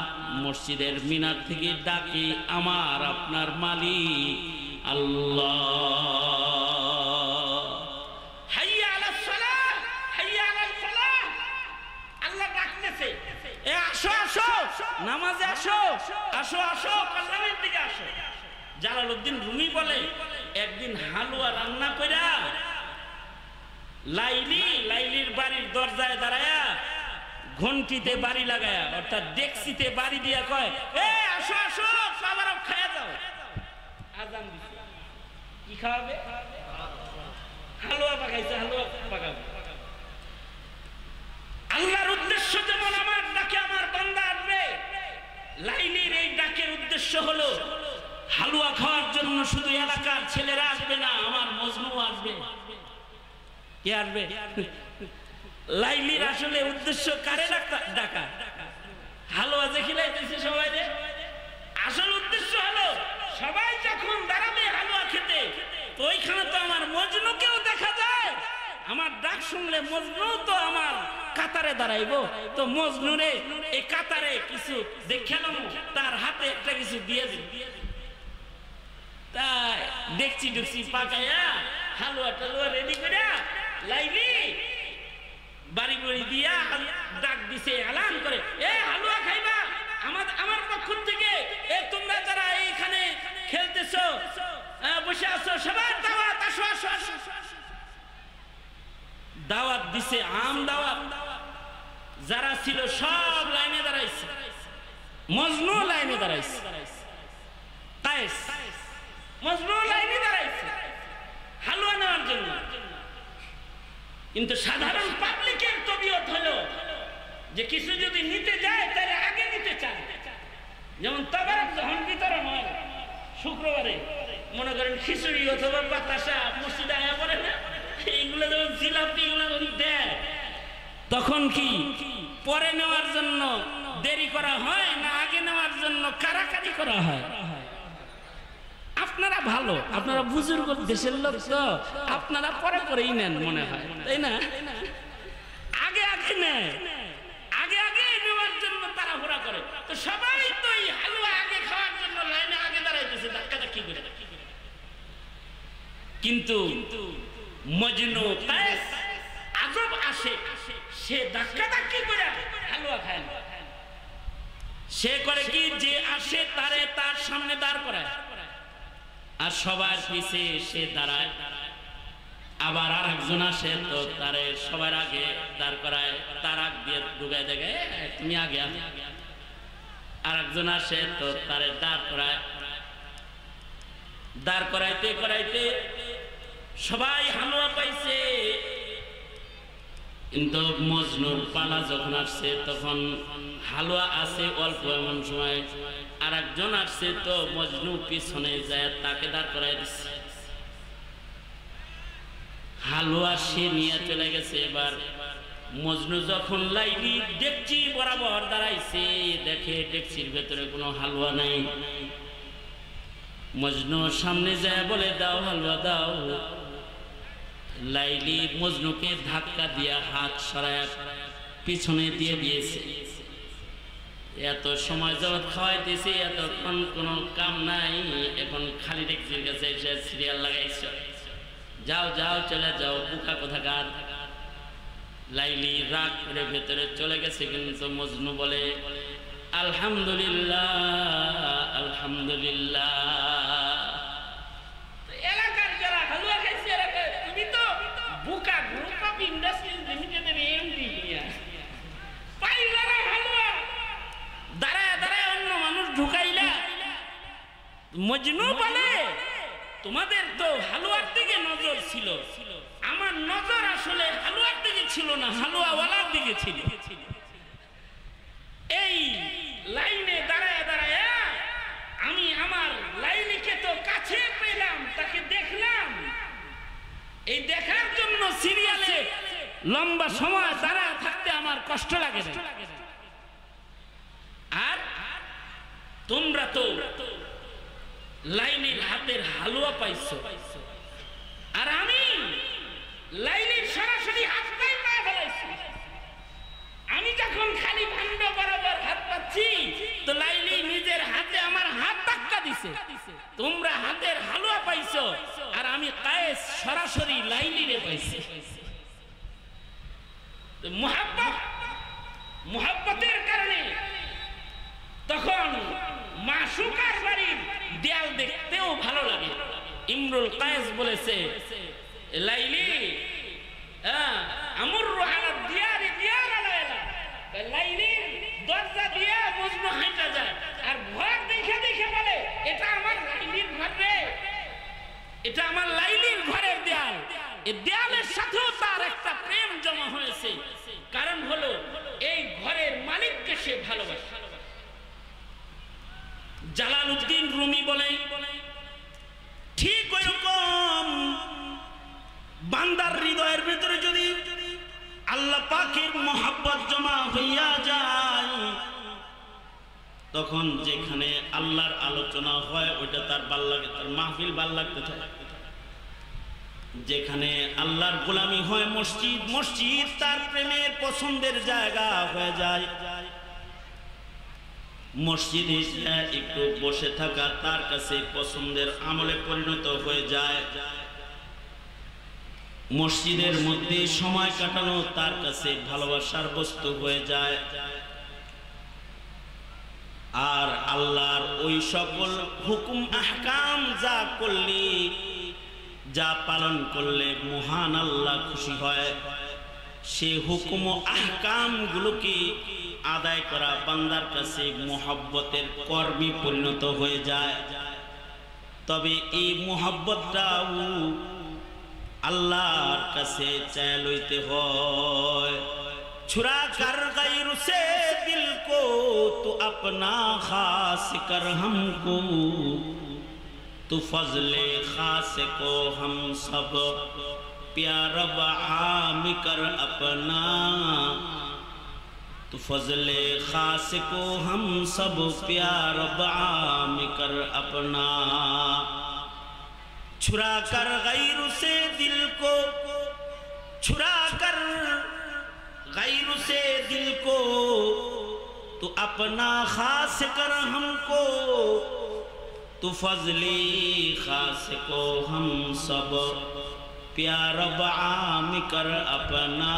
মসজিদের মিনার থেকে ডাকে আমার আপনার মালিক আল্লাহ। হাইয়া আলাস সালাহ, হাইয়া আলাস ফালাহ। আল্লাহ ডাকতেছে, এ আসো আসো, নামাজে আসো, আসো আসো, কল্যাণের দিকে আসো। জালালউদ্দিন রুমি বলে, একদিন হালুয়া রান্না কইরা লাইলির বাড়ির দরজায় দাঁড়ায়া ঘন্টিতে বাড়ি লাগায়া, অর্থাৎ ডেক্সিতে বাড়ি দিয়া কয়, এ আসো আসো, খাবার খায়া যাও। আজান দিছে, কি খাওয়াবে? হালুয়া পাকাইছে, হালুয়া পাকাবে। আল্লাহর উদ্দেশ্য যেমন আমার ডাকে আমার বান্দা আসবে, লাইলির এই ডাকের উদ্দেশ্য হলো হালুয়া খাওয়ার জন্য শুধু এলাকার ছেলেরা আসবে না, আমার মজনু আসবে। কে আসবে? লাইলির আসলে উদ্দেশ্য কারে ডাকা? হালুয়া যে খিলাইতেছে সবাই রে, আসল উদ্দেশ্য হলো সবাই যখন দাঁড়াবে হালুয়া খেতে, তো ওইখানে তো আমার মজনুকেও দেখা যায়। আমার ডাক শুনলে মজনু তো আমার কাতারে দাঁড়াইবো, তো মজনুরে এই কাতারে কিছু দেখালাম, তার হাতে একটা কিছু দিয়ে দিন। তাই দেখছি দেখছি পাকাইয়া হালুয়া টালুয়া রেডি করে লাইলি বাড়ি বাড়ি দিয়া ডাক দিছে, এলান করে, এ হালুয়া খাইবা আমার পক্ষ থেকে, এ তোমরা যারা এইখানে খেলতেছো, বসে আছো, সবার দাওয়াত, আসো আসো আসো। দাওয়াত দিছে, আম দাওয়াত। যারা ছিল সব লাইনে দাঁড়াইছে, মজনু লাইনে দাঁড়াইছে, কায়েস মজনু লাইনে দাঁড়াইছে হালুয়া নেওয়ার জন্য। কিন্তু সাধারণ পাবলিকের তবিয়ত হলো যে কিছু যদি নিতে যায় তাহলে আগে নিতে চায়। যেমন তবারক যখন বিতরণ হয় শুক্রবারে, মনে করেন খিচুড়ি অথবা বাতাসা মসজিদে আয়া পড়ে না, এইগুলো যখন জিলাপি এগুলো যখন দেয়, তখন কি পরে নেওয়ার জন্য দেরি করা হয় না আগে নেওয়ার জন্য কারাকারি করা হয়? আপনারা ভালো, আপনারা বুজুর্গ দেশের লোক, তো আপনারা পরে পরেই নেন মনে হয়, তাই না? আগে আগে নেয়, আগে আগে নেওয়ার জন্য তাড়াহুড়া করে। তো সবাই তো এই হালুয়া আগে খাওয়ার জন্য লাইনে আগে দাঁড়াইতেছে ধাক্কা ধাক্কি করে। কিন্তু মজনু কায়েস আজব আসে, সে ধাক্কা ধাক্কি করে হালুয়া খায় না। সে করে কি, যে আসে তারে তার সামনে দাঁড় করায় আর সবার পিছে সে দাঁড়ায়। আবার আরেকজন আসে, তো তারে সবার আগে দাঁড় করায়, তার আগ দিয়ে ঢুকায় দেখে তুমি আগে। আরেকজন আসে, তো তারে দাঁড় করাইতে করাইতে সবাই হালুয়া পাইছে, কিন্তু মজনুর পালা যখন আসছে তখন হালুয়া আছে অল্প। এমন সময় আরেকজন আসছে, তো মজনু পিছনে যায় তাকে দাঁড় করাই দিচ্ছে। হালুয়া সে নিয়ে চলে গেছে। এবার মজনু যখন লাইলি ডেকচি বরাবর দাঁড়াইছে, দেখে ডেকচির ভেতরে কোনো হালুয়া নাই। মজনু সামনে যায় বলে দাও হালুয়া দাও। লাইলি মজনুকে ধাক্কা দিয়া হাত সরায় পিছনে দিয়ে দিয়েছে। এত সময় যাবৎ খাওয়াইতেছে, এতক্ষণ কোনো কাম নাই, এখন খালি ডেকচির কাছে এসে সিরিয়াল লাগাইছ, যাও যাও চলে যাও, বুকা কোথাকার। লাইলি রাগ করে ভেতরে চলে গেছে, কিন্তু মজনু বলে আলহামদুলিল্লাহ আলহামদুলিল্লাহ। এলাকার যারা হালুয়া খাইছে, তুমি তো বুকা গ্রুপ অফ ইন্ডাস্ট্রিজ লিমিটেডের এমডি, পাইলা না হালুয়া, দাঁড়ায় দাঁড়ায় অন্য মানুষ ঢুকাইলা। মজনু বলে তোমাদের তো হালুয়ার দিকে নজর ছিল, আমার নজর আসলে হালুয়ার দিকে ছিল না, হালুয়াওয়ালার দিকে ছিল। এই লাইনে দাঁড়ায় দাঁড়ায় আমি আমার লাইনিকে তো কাছে পেলাম, তাকে দেখলাম। এই দেখার জন্য সিরিয়ালে লম্বা সময় দাঁড়ায় থাকতে আমার কষ্ট লাগে। আর তোমরা তো লাইনের হাতের হালুয়া পাইছো, আর আমি লাইনের সরাসরি হাতটাই পা ফেলাইছি। আমি যখন খালি ভান্ড বরাবর হাত পাচ্ছি, তো লাইলি নিজের হাতে আমার হাত ধাক্কা দিছে। তোমরা হাতের হালুয়া পাইছো, আর আমি কায়েস সরাসরি লাইলিরে পাইছি। মুহাব্বতের কারণে তখন মাসুকার বাড়ির দেয়াল দেখতেও ভালো লাগে। ইমরুল কায়েস বলেছে লাইলি আমুরু আলা দিয়ারি দিয়ারা লাইলা, লাইলির দরজা দিয়ে মজনু হাঁটা যায়, আর ঘর দেখে দেখে বলে এটা আমার লাইলির ঘর রে, এটা আমার লাইলির ঘরের দেয়াল। এই দেয়ালের সাথেও তার একটা প্রেম জমা হয়েছে, কারণ হলো এই ঘরের মালিককে সে ভালোবাসে। জালালউদ্দিন রুমি বলে ঠিক ওইরকম বান্দার হৃদয়ের ভিতরে যদি আল্লাহ পাকের মহব্বত জমা হইয়া যায়, তখন যেখানে আল্লাহর আলোচনা হয় ওইটা তার ভাল লাগে, তার মাহফিল ভাল লাগতে থাকে। যেখানে আল্লাহর গোলামি হয় মসজিদ, মসজিদ তার প্রেমের পছন্দের জায়গা হয়ে যায়। মসজিদে একটু বসে থাকা তার কাছে পছন্দের আমলে পরিণত হয়ে যায়। মসজিদের মধ্যে সময় কাটানো তার কাছে ভালোবাসার বস্তু হয়ে যায়। আর আল্লাহর ওই সকল হুকুম আহকাম যা করলে, যা পালন করলে মহান আল্লাহ খুশি হয়, সে হুকুম ও আহকাম গুলোকে আদায় করা বান্দার কাছে মুহাব্বতের কর্মে পরিণত হয়ে যায়। তবে এই মুহাব্বতটাও আল্লাহর কাছে চায় লইতে হয়। छुरा कर गैर से दिल को तो अपना खास कर हमको, तो फजले खास को हम सब प्यार आम कर अपना, तो फजले खास को हम सब प्यार आम कर अपना। छुरा कर गैर से दिल को, छुरा कर गैर से दिल को तो अपना खास कर हमको, तो फजली खास को हम सब प्यार आम कर अपना,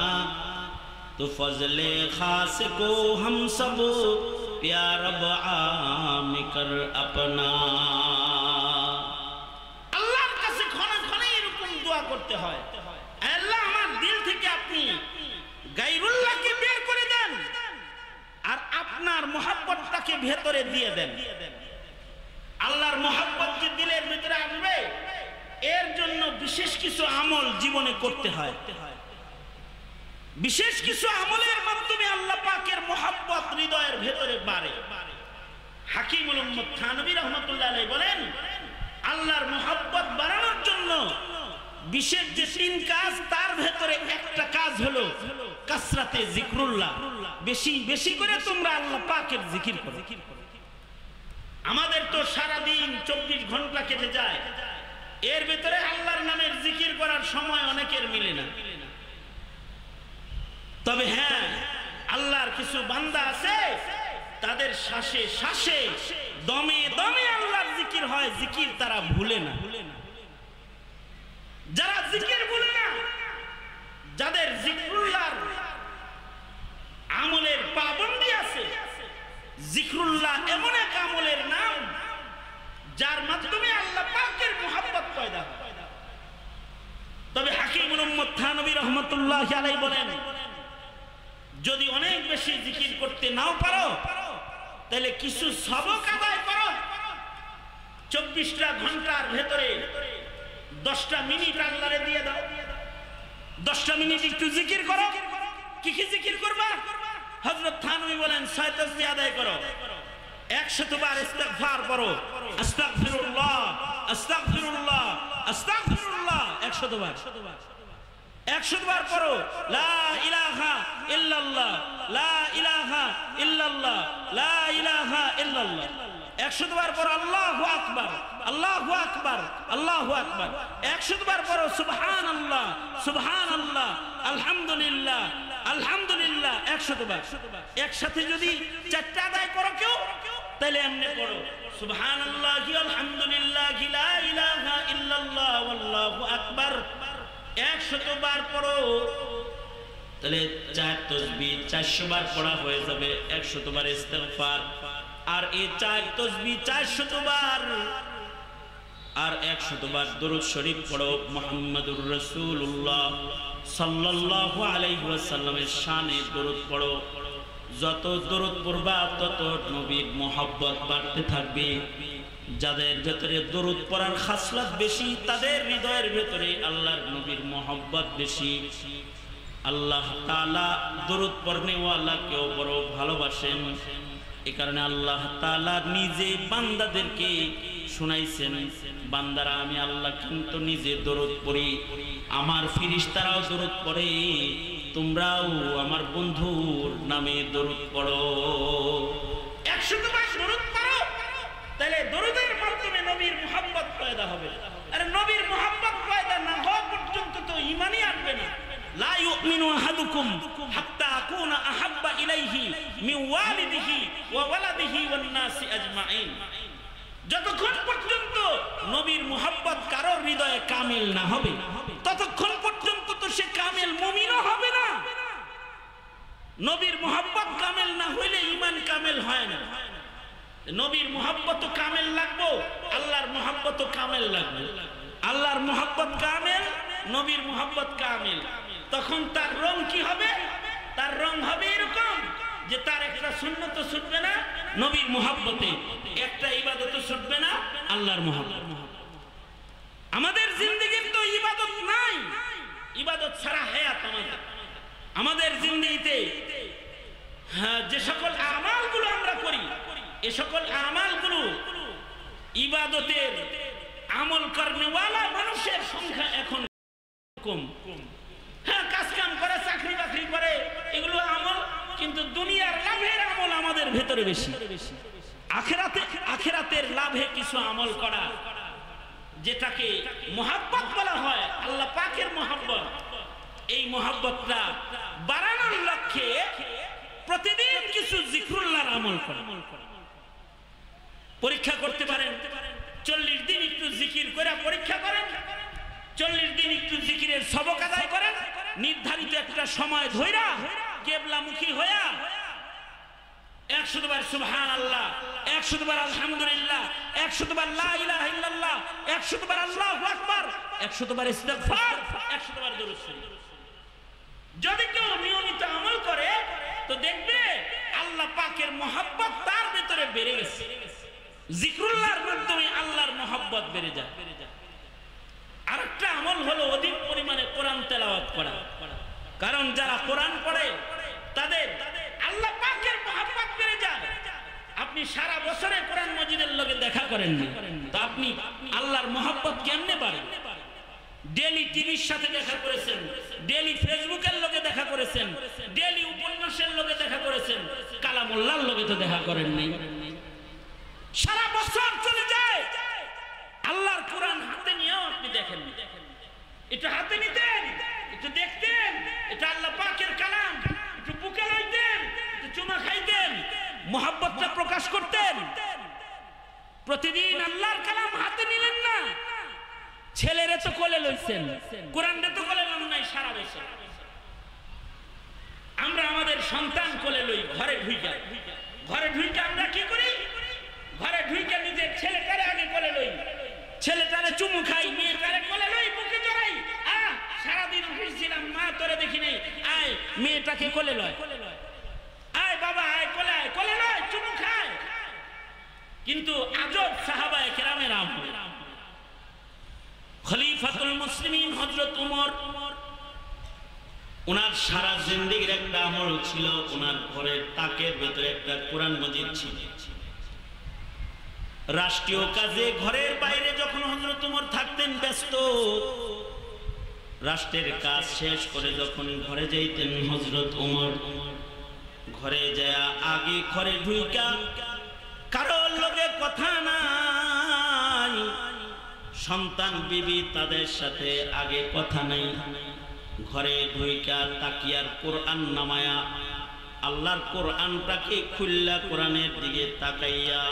तो फजले खास को हम सब प्यार आम कर अपना। আল্লাহর কাছে ঘন ঘন এরকম দোয়া করতে হয়। আল্লাহ আমার দিল থেকে আপনি গায়রুল্লাহকে বের করে দেন আর আপনার মহব্বতটাকে ভেতরে দিয়ে দেন। আল্লাহর মহব্বত যে দিলের ভিতরে আসবে এর জন্য বিশেষ কিছু আমল জীবনে করতে হয়। বিশেষ কিছু আমলের মাধ্যমে আল্লাহ পাকের মহব্বত হৃদয়ের ভেতরে বাড়ে। হাকিমুল উম্মত থানভী রাহমাতুল্লাহ আলাইহি বলেন, আল্লাহর মহব্বত বাড়ানোর জন্য বিশেষ যে 3 কাজ, তার ভেতরে একটা কাজ হলো কাসরাতে জিকরুল্লাহ। বেশি বেশি করে তোমরা আল্লাহ পাকের জিকির করো। আমাদের তো সারা দিন 24 ঘন্টা কেটে যায়, এর ভেতরে আল্লাহর নামের জিকির করার সময় অনেকের মিলে না। তবে হ্যাঁ, আল্লাহর কিছু বান্দা আছে তাদের শ্বাসে শ্বাসে দমে দমে আল্লাহর জিকির হয়, জিকির তারা ভুলে না। যারা জিকির ভুলে না, যাদের জিকরুল্লাহর আমলের পাবন্দি আছে, জিকরুল্লাহ এমন এক আমলের নাম যার মাধ্যমে আল্লাহ পাকের মহব্বত পয়দা হয়। তবে হাকিমুল উম্মত থানভী রাহমাতুল্লাহি আলাইহি বলেন, যদি অনেক বেশি জিকির করতে নাও পারো তাহলে কিছু সবক আদায় করো। 24টা ঘন্টার ভেতরে 10টা মিনিট আল্লাহরে দিয়ে দাও। 10টা মিনিট একটু জিকির করো। কি কি জিকির করবা? হযরত থানভী বলেন 6 তাসবিহ আদায় করো, 100 বার ইস্তিগফার করো, আস্তাগফিরুল্লাহ আস্তাগফিরুল্লাহ আস্তাগফিরুল্লাহ 100 বার। 100 বার পড়ো লা ইলাহা ইল্লাল্লাহ লা ইলাহা ইল্লাল্লাহ লা ইলাহা ইল্লাল্লাহ। 100 বার পড়ো আল্লাহু আকবার আল্লাহু আকবার আল্লাহু আকবার। 100 বার পড়ো সুবহানাল্লাহ সুবহানাল্লাহ আলহামদুলিল্লাহ আলহামদুলিল্লাহ 100 বার। একসাথে যদি 4টা আদায় করো কেউ, তাহলে এমনি পড়ো সুবহানাল্লাহি আলহামদুলিল্লাহি লা ইলাহা ইল্লাল্লাহ ওয়াল্লাহু আকবার 100 বার পড়ো, তাহলে 4 তাসবিহ 400 বার পড়া হয়ে যাবে। 100 বার ইস্তিগফার, আর এই 4 তাসবিহ 400 বার, আর 100 বার দরুদ শরীফ পড়ো মুহাম্মাদুর রাসূলুল্লাহ সাল্লাল্লাহু আলাইহি ওয়াসাল্লামের শানে দরুদ পড়ো। যত দরুদ পড়বা তত নবীর মহব্বত বাড়তে থাকবে। যাদের ভেতরে দরুদ পড়ার খাসলত বেশি, তাদের হৃদয়ের ভেতরে আল্লাহর নবীর মহব্বত বেশি। আল্লাহ তাআলা দরুদ পড়নেওয়ালাকেও বড় ভালোবাসেন। এই কারণে আল্লাহ তাআলা নিজে বান্দাদেরকে শুনাইছেন, বান্দারা আমি আল্লাহ কিন্তু নিজে দরুদ পড়ি, আমার ফেরেশতারাও দরুদ পড়ে, তোমরাও আমার বন্ধুর নামে দরুদ পড়ো। 100 বার দরুদ পড়ো, তাহলে দরুদের মাধ্যমে নবীর মুহাব্বত পয়দা হবে। আর নবীর মুহাব্বত পয়দা না হওয়া পর্যন্ত তো ঈমানই আসবে না। লা ইউমিনু আহাদুকুম হাত্তা আকুনা আহাব্বা ইলাইহি মিন ওয়ালিদিহি ওয়া ওয়ালাদিহি ওয়ান নাসি আজমাইন। যতক্ষণ পর্যন্ত নবীর মুহাব্বত কারোর হৃদয়ে কামিল না হবে, ততক্ষণ পর্যন্ত তো সে কামিল মুমিনও হবে না। নবীর মুহাব্বত কামিল না হইলে ঈমান কামিল হয় না। নবীর মুহাব্বত কামিল লাগবে, আল্লাহর মুহাব্বত কামিল লাগবে। আল্লাহর মুহাব্বত কামিল, নবীর মুহাব্বত কামিল। তখন তার রং কি হবে? তার রং হবে এরকম যে তার একটা সুন্নত ছুটবে না নবীর মুহাব্বতে, একটা ইবাদত ছুটবে না আল্লাহর মুহাব্বত। আমাদের জিন্দেগির তো ইবাদত নাই, ইবাদত ছাড়া হায়াত আমাদের জিন্দেগিতে। যে সকল আমালগুলো আমরা করি, এ সকল আমালগুলো ইবাদতের আমল করনেওয়ালা মানুষের সংখ্যা এখন কম। হ্যাঁ, কাজ কাম করে, চাকরি বাকরি করে, এগুলো আমল, কিন্তু দুনিয়ার লাভের আমল আমাদের ভেতরে বেশি। আখিরাতের লাভে কিছু আমল করা, যেটাকে মুহাব্বত বলা হয়, আল্লাহ পাকের মুহাব্বত, এই মুহাব্বতটা বাড়ানোর লক্ষ্যে প্রতিদিন কিছু জিকরুল্লাহর আমল করা। পরীক্ষা করতে পারেন, 40 দিন একটু জিকির করে পরীক্ষা করেন, 40 দিন একটু জিকিরের সবক আদায় করেন, নির্ধারিত একটা সময় ধইরা কিবলামুখী হইয়া 100 বার সুবহানাল্লাহ, 100 বার আলহামদুলিল্লাহ, 100 বার লা ইলাহা ইল্লাল্লাহ, 100 বার আল্লাহু আকবার, 100 বার ইস্তিগফার, 100 বার দরুদ শরীফ। যদি কেউ নিয়মিত আমল করে তো দেখবে আল্লাহ পাকের মহব্বত তার ভিতরে বেড়ে গেছে। জিক্রুল্লাহর মাধ্যমে আল্লাহর মহব্বত বেড়ে যায়। আরেকটা আমল হলো অধিক পরিমাণে কোরআন তেলাওয়াত করা। কারণ যারা কোরআন পড়ে তাদের আল্লাহ পাকের মহব্বত বেড়ে যায়। আপনি সারা বছরে কোরআন মজিদের লগে দেখা করেননি, তো আপনি আল্লাহর মহব্বত কেমনে বাড়ে? ডেলি টিভির সাথে দেখা করেছেন, ডেলি ফেসবুকের লগে দেখা করেছেন, ডেলি উপন্যাসের লগে দেখা করেছেন, কালামুল্লাহর লগে তো দেখা করেন নাই। সারা বছর চলে যায়, আল্লাহর কোরআন হাতে নিয়েও আপনি দেখেন। একটু হাতে নিতেন, একটু দেখতেন, এটা আল্লাহ পাকের কালাম, একটু বুকে লইতেন, একটু চুমা খাইতেন, মহব্বতটা প্রকাশ করতেন। প্রতিদিন আল্লাহর কালাম হাতে নিলেন না, ছেলেরে তো কোলে লইছেন, কোরআনরে তো কোলে লন নাই সারা বছর। আমরা আমাদের সন্তান কোলে লই, ঘরে ঢুইকা আমরা কি করি? ঘরে ঢুইকা নিজের ছেলেটারে আগে কোলে লই, ছেলেটারে চুমু খাই, মেয়েটারে কোলে লই, বুকে জড়াই। সারাদিন ঘুরছিলাম, মা তোরে দেখি নাই, আয় মেয়েটাকে কোলে লয়, আয় বাবা আয় কোলে, আয় কোলে লয়, চুমু খায়। কিন্তু আজব সাহাবায়ে কেরামের আমল। খলিফাতুল মুসলিমিন হযরত ওমর, ওনার সারা জিন্দেগীর একটা আমল ছিল, ওনার ঘরের তাকের ভিতরে একটা কোরআন মজিদ ছিল। রাষ্ট্রীয় কাজে ঘরের বাইরে যখন হযরত ওমর থাকতেন ব্যস্ত, রাষ্ট্রের কাজ শেষ করে যখন ঘরে যাইতেন হযরত ওমর, ঘরে যায় আগে ঘরে ঢুইকা কারোর লগে কথা নাই, সন্তান বিবি তাদের সাথে আগে কথা নাই, ঘরে ঢুইকা তাকিয়ার কোরআন নামায়া আল্লাহর কোরআনটাকে খুললা কোরআনের দিকে তাকাইয়া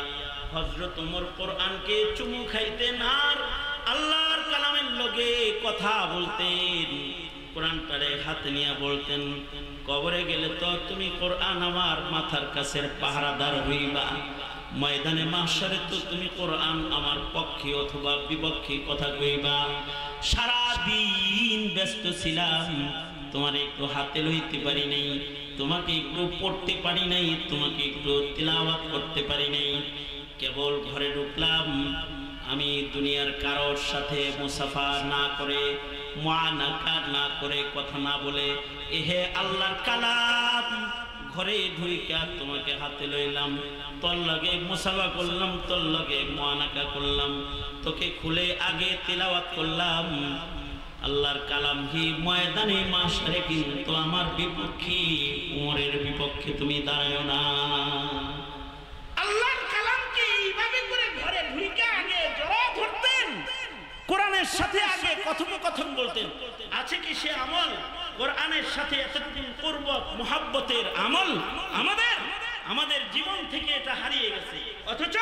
হযরত ওমর কোরআনকে চুমু খাইতেন আর আল্লাহর কালামের লগে কথা বলতেন। কোরআনটারে হাতে নিয়ে বলতেন, কবরে গেলে তো তুমি কোরআন আমার মাথার কাছের পাহারাদার হইবা, ময়দানে মাহশারে তো তুমি কোরআন আমার পক্ষে অথবা বিপক্ষে কথা কইবা। সারা দিন ব্যস্ত ছিলাম, তোমার একটু হাতে লইতে পারি নাই, তোমাকে একটু পড়তে পারি নাই, তোমাকে একটু তিলাওয়াত করতে পারি নাই। কেবল ঘরে ঢুকলাম, আমি দুনিয়ার কারোর সাথে মুসাফা না করে, মুআনাকা না করে, কথা না বলে, এহে আল্লাহর কালাম, ঘরে ঢুইকা তোমাকে হাতে লইলাম, তোর লগে মুসাফা করলাম, তোর লগে মুআনাকা করলাম, তোকে খুলে আগে তিলাওয়াত করলাম। আল্লাহর কালাম হি ময়দানে মাশারে কিন্তু আমার বিপক্ষে, ওমরের বিপক্ষে তুমি দাঁড়ায়ো না। আল্লাহর কালামকে এইভাবে করে ঘরে ঢুইকা আগে জড়া ধরতেন, কোরআনের সাথে আগে কথোপকথন বলতেন। আছে কি সে আমল? কোরআনের সাথে এতদিন পূর্ব মুহাব্বতের আমল আমাদের জীবন থেকে এটা হারিয়ে গেছে। অথচ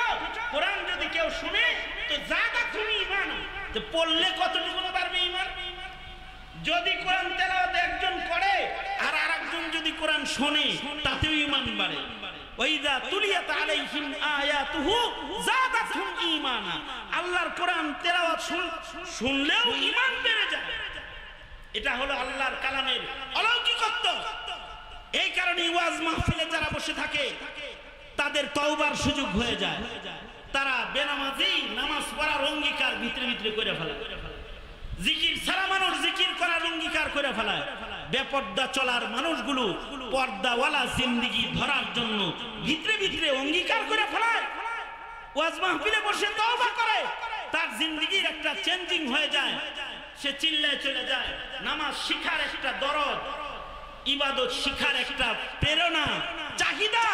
কোরআন যদি কেউ শুনে তো জাদা তুমি ঈমান, তো পড়লে কতটুকু পারবে ঈমান? যদি কোরআন তেলাওয়াত একজন করে আর আরেকজন যদি কোরআন শোনে তাতেও ঈমান বাড়ে। ওয়াইদা তুলিয়াত আলাইহিম আয়াতুহু যাদাতহুম ঈমানা, আল্লাহর কোরআন তেলাওয়াত শুনলেও ঈমান বেড়ে যায়। এটা হলো আল্লাহর কালামের অলৌকিকত্ব। এই কারণে ওয়াজ মাহফিলে যারা বসে থাকে তাদের তওবার সুযোগ হয়ে যায়, তারা বেনামাজি নামাজ পড়ার অঙ্গীকার ভিতরে ভিতরে করে ফেলে, জিকির ছাড়া মানুষ জিকির করার অঙ্গীকার করে ফেলায়, বেপর্দা চলার মানুষগুলো পর্দাওয়ালা জিন্দেগি ধরার জন্য ভিতরে ভিতরে অঙ্গীকার করে ফেলায়। ওয়াজ মাহফিলে বসে তওবা করে, তার জিন্দেগির একটা চেঞ্জিং হয়ে যায়, সে চিল্লায় চলে যায়। নামাজ শিখার একটা দরদ, ইবাদত শিখার একটা প্রেরণা, চাহিদা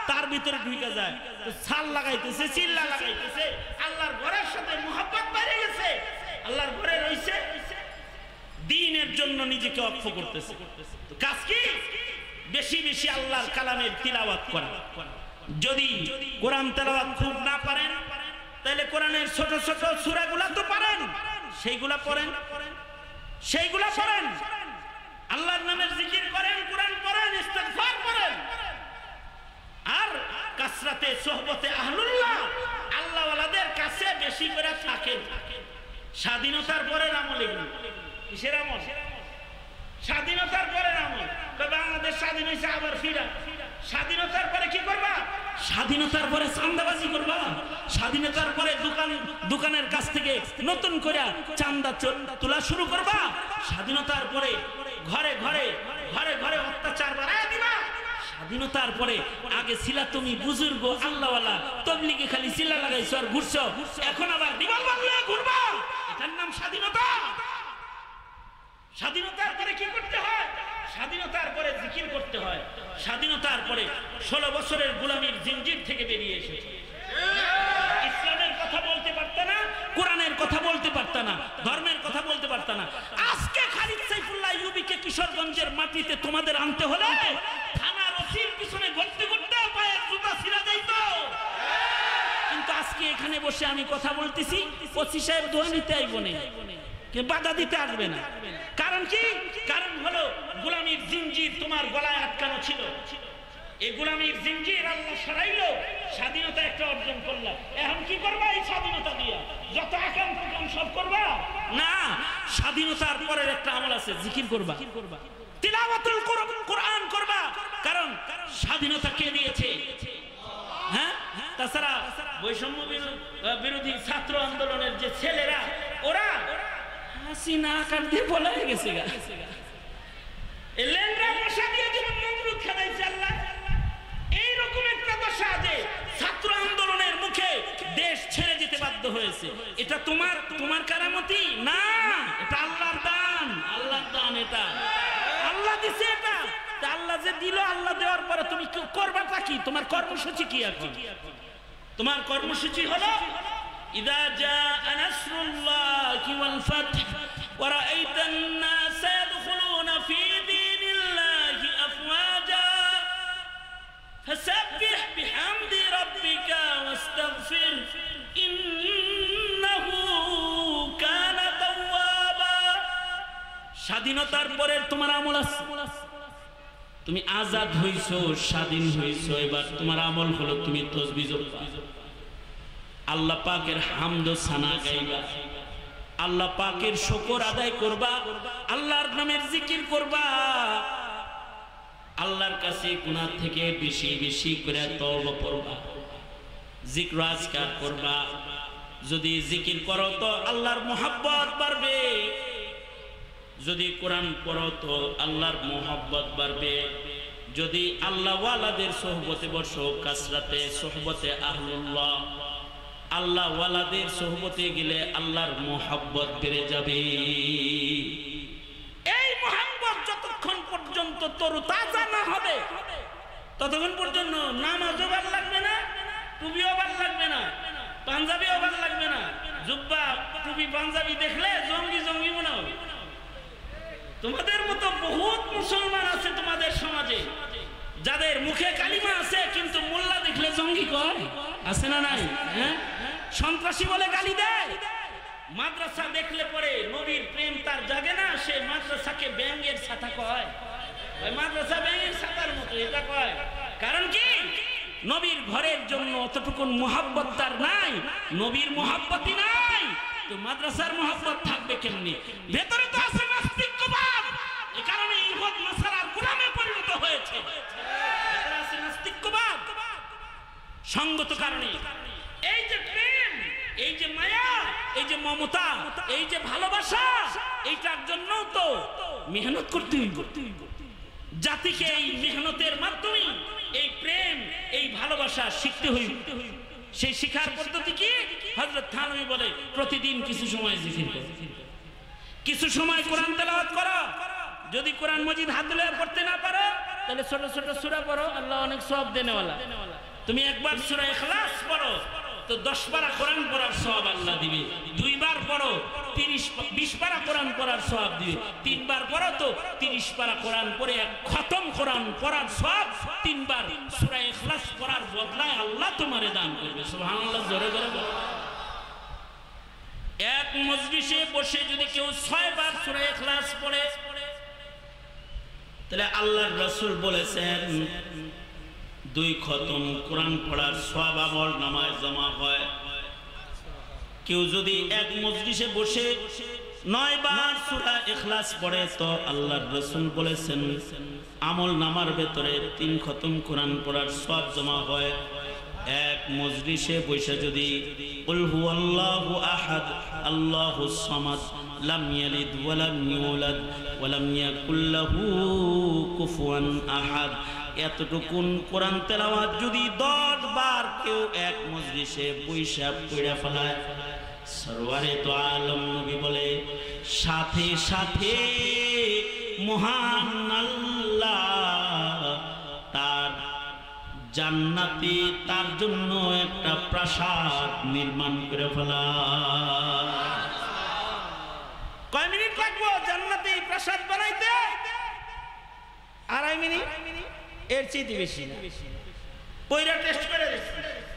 তার ভিতরে ঢুকে যায়। তো ছাল লাগাইতেছে, চিল্লা লাগাইতেছে, আল্লাহর ঘরের সাথে মুহাব্বত বেড়ে গেছে, আল্লাহর ঘরে রইছে, দ্বীনের জন্য নিজেকে অক্ষ করতেছে। তো কাজ কি? বেশি বেশি আল্লাহর কালামের তিলাওয়াত করা। যদি কোরআন তেলাওয়াত খুব না পারেন তাহলে কোরআনের ছোট ছোট সূরাগুলা তো পারেন, সেইগুলা পড়েন, সেইগুলা পড়েন, আল্লাহর নামের জিকির করেন, কোরআন পড়েন, ইস্তিগফার করেন। আর কাসরাতে সোহবতে আহলুল্লাহ, বেশি করে থাকেন। স্বাধীনতার পরে আমল এগুলো কিসের আমল? স্বাধীনতার পরে আমল। বাংলাদেশ স্বাধীন হয়েছে আবার ফিরা। স্বাধীনতার পরে কি করবা? স্বাধীনতার পরে চাঁদাবাজি করবা। স্বাধীনতার পরে দোকানের কাছ থেকে নতুন করে চাঁদা তোলা শুরু করবা। স্বাধীনতার পরে ঘরে ঘরে ঘরে ঘরে অত্যাচার বাড়ায় দিবা। স্বাধীনতার পরে আগে ছিলা তুমি বুজুর্গ আল্লাহওয়ালা, তবলিগে খালি চিল্লা লাগাইছো আর ঘুরছো, এখন আবার রিভলভার নিয়ে ঘুরবা। এটার নাম স্বাধীনতা? স্বাধীনতার পরে কি করতে হয়? স্বাধীনতার পরে জিকির করতে হয়। স্বাধীনতার পরে 16 বছরের গোলামীর জিনজির থেকে বেরিয়ে এসেছে। ইসলামের কথা বলতে পারত না, কোরআনের কথা বলতে পারত না, ধর্মের কথা বলতে পারত না। আজকে খালিদ সাইফুল্লাহ ইউবিকে কিশোরগঞ্জের মাটিতে তোমাদের আনতে হলে থানার ওসির পিছনে ঘুরতে ঘুরতে পায়ের জুতা ছিঁড়া যাইত। কিন্তু আজকে এখানে বসে আমি কথা বলতেছি, ওসি সাহেব দোয়া নিতে আইব না, বাধা দিতে আসবে না। কারণ কি? কারণ হলো গোলামীর জিনজির তোমার গলায় আটকানো ছিল। এই গোলামীর জিনজির আল্লাহ সরাইলো, স্বাধীনতা একটা অর্জন করলাম। এখন কি করবা এই স্বাধীনতা দিয়া? যত আকাম প্রকাম সব করবা না। স্বাধীনতার পরের একটা আমল আছে, জিকির করবা, তিলাওয়াতুল কোরআন করবা। কারণ স্বাধীনতা কে দিয়েছে? হ্যাঁ, তাছাড়া বৈষম্য বিরোধী ছাত্র আন্দোলনের যে ছেলেরা, ওরা হাসিনা আকার দিয়ে বলা হয়ে গেছে। এইরকম একটা দশা যে ছাত্র আন্দোলনের মুখে দেশ ছেড়ে যেতে বাধ্য হয়েছে। এটা তোমার কারামতি না, এটা আল্লাহর দান। আল্লাহর দান, এটা আল্লাহ দিছে। এটা আল্লাহ যে দিল, আল্লাহ দেওয়ার পরে তুমি করবাটা কি? তোমার কর্মসূচি কি? এখন তোমার কর্মসূচি হলো ইযা জাআ নাসরুল্লাহি ওয়াল ফাতহ ওয়া রাআইতান নাস ইয়াদখুলুনা ফি দীনিল্লাহি আফওয়াজা ফাসাব্বিহ বিহামদি রাব্বিকা ওয়াস্তাগফির ইন্নাহু কানা তাওয়াবা। স্বাধীনতার পরে তোমার আমল আছে। তুমি আজাদ হইছো, স্বাধীন হইছো, এবার তোমার আমল হলো তুমি তাসবিহ পড়বা, আল্লাহ পাকের হামদ সানা গাইবা, আল্লাহ পাকের শুকর আদায় করবা, আল্লাহর নামের জিকির করবা, আল্লাহর কাছে গুনাহ থেকে বেশি বেশি করে তওবা করবা, জিকির আজকার করবা। যদি জিকির করো তো আল্লাহর মোহাব্বত বাড়বে, যদি কোরআন পড়ো তো আল্লাহর মোহাব্বত বাড়বে। যদি আল্লাহ ওয়ালাদের সোহবতে বসো, কাসরাতে সোহবতে আহলুল্লাহ, আল্লাহ ওয়ালাদের সোহবতে গেলে আল্লাহর মোহাব্বত বেড়ে যাবে। এই মোহাব্বত যতক্ষণ পর্যন্ত তরতাজা না হবে ততক্ষণ পর্যন্ত নামাজও ভালো লাগবে না, টুপিও ভালো লাগবে না, পাঞ্জাবিও ভালো লাগবে না। জুব্বা টুপি পাঞ্জাবি দেখলে জঙ্গি জঙ্গি মনে হবে। তোমাদের মতো বহুত মুসলমান আছে তোমাদের সমাজে, যাদের মুখে কালিমা আছে কিন্তু মোল্লা দেখলে জঙ্গি কয়, আছে না নাই? হ্যাঁ, সন্ত্রাসী বলে গালি দেয়। মাদ্রাসা দেখলে পরে নবীর প্রেম তার জাগে না, সে মাদ্রাসাকে ব্যাঙের ছাতা কয়। ওই মাদ্রাসা ব্যাঙের ছাতার মতো এটা কয়। কারণ কি? নবীর ঘরের জন্য অতটুকু মোহাব্বত তার নাই, নবীর মোহাব্বতই নাই, তো মাদ্রাসার মোহাব্বত থাকবে কেমনি? ভেতরে তো আছে নাস্তিকবাদ, এই কারণে ইহুদ নাসারার গোলামে পরিণত হয়েছে। ভেতরে আছে নাস্তিকবাদ সঙ্গত কারণে। এই যে প্রেম, এই যে মায়া, এই যে মমতা, এই যে ভালোবাসা, এইটার জন্য তো মেহনত করতে হইব। জাতিকে এই মেহনতের মাধ্যমে এই প্রেম, এই ভালোবাসা শিখতে হইব। সেই শিখার পদ্ধতি কি? হযরত থানভী বলে প্রতিদিন কিছু সময় জিকির করো, কিছু সময় কোরআন তেলাওয়াত করো। যদি কোরআন মজিদ হাত ধরে পড়তে না পারো তাহলে ছোট ছোট সূরা পড়ো, আল্লাহ অনেক সওয়াব দেনেওয়ালা। তুমি একবার সূরা ইখলাস পড়ো তো 10 পারা কোরআন পড়ার সওয়াব আল্লাহ দিবে। 2 বার পড়ো 20 পারা কোরআন পড়ার সওয়াব দিবে। 3 বার পড়ো তো 30 পারা কোরআন পড়ে এক খতম কোরআন পড়ার সওয়াব 3 বার সূরা ইখলাস পড়ার বদলায় আল্লাহ তোমারে দান করবে। সুবহানাল্লাহ, জোরে জোরে বলো। এক মজলিসে বসে যদি কেউ 6 বার সূরা ইখলাস পড়ে তাহলে আল্লাহর রাসূল বলেছেন 2 খতম কোরআন পড়ার সওয়াব আমল নামায় জমা হয়। কেউ যদি এক মজলিসে বসে 9 বার সূরা ইখলাস পড়ে তো আল্লাহর রাসূল বলেছেন আমল নামার ভেতরে 3 খতম কোরআন পড়ার সওয়াব জমা হয়। এক মজলিসে বসে যদি কুল হুয়াল্লাহু আহাদ আল্লাহুস সামাদ লাম ইয়ালিদ ওয়া লাম ইউলাদ ওয়া লাম ইয়াকুল লাহু কুফুয়ান আহাদ এতটুকুন কোরআন তেলাওয়াত যদি 10 বার কেউ এক মজলিসে বসে পড়ে ফেলায়, সরওয়ারে তো আলম নবী বলে সাথে সাথে মহান আল্লাহ তার জান্নাতে তার জন্য একটা প্রাসাদ নির্মাণ করে ফেলায়। কয় মিনিট লাগবে জান্নাতে প্রাসাদ বানাইতে? 2.5 মিনিট, এর চেয়ে বেশি না। পয়রা টেস্ট করে দেখছি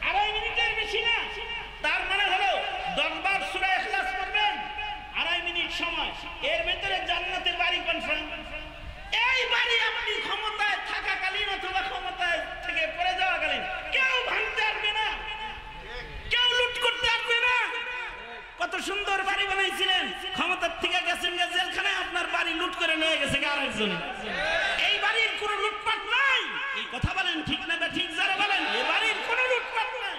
2.5 মিনিটের বেশি না। তার মানে হলো 10 বার সূরা ইখলাস পড়বেন 2.5 মিনিট সময়, এর ভিতরে জান্নাতের বাড়ি কনফার্ম। এই বাড়ি আপনি ক্ষমতায় থাকাকালীন অথবা ক্ষমতায় থেকে পড়ে যাওয়াকালীন কেউ ভাঙতে আসবে না, কেউ লুট করতে আসবে না। কত সুন্দর বাড়ি বানাইছিলেন, ক্ষমতার থেকে গেছেন জেলখানায়, আপনার বাড়ি লুট করে নিয়ে গেছে আরেকজন। এই বাড়ির কোনো লুটপাট নাই। এই কথা বলেন ঠিক না? ঠিক যারা বলেন এই বাড়ির কোনো লুটপাট নাই।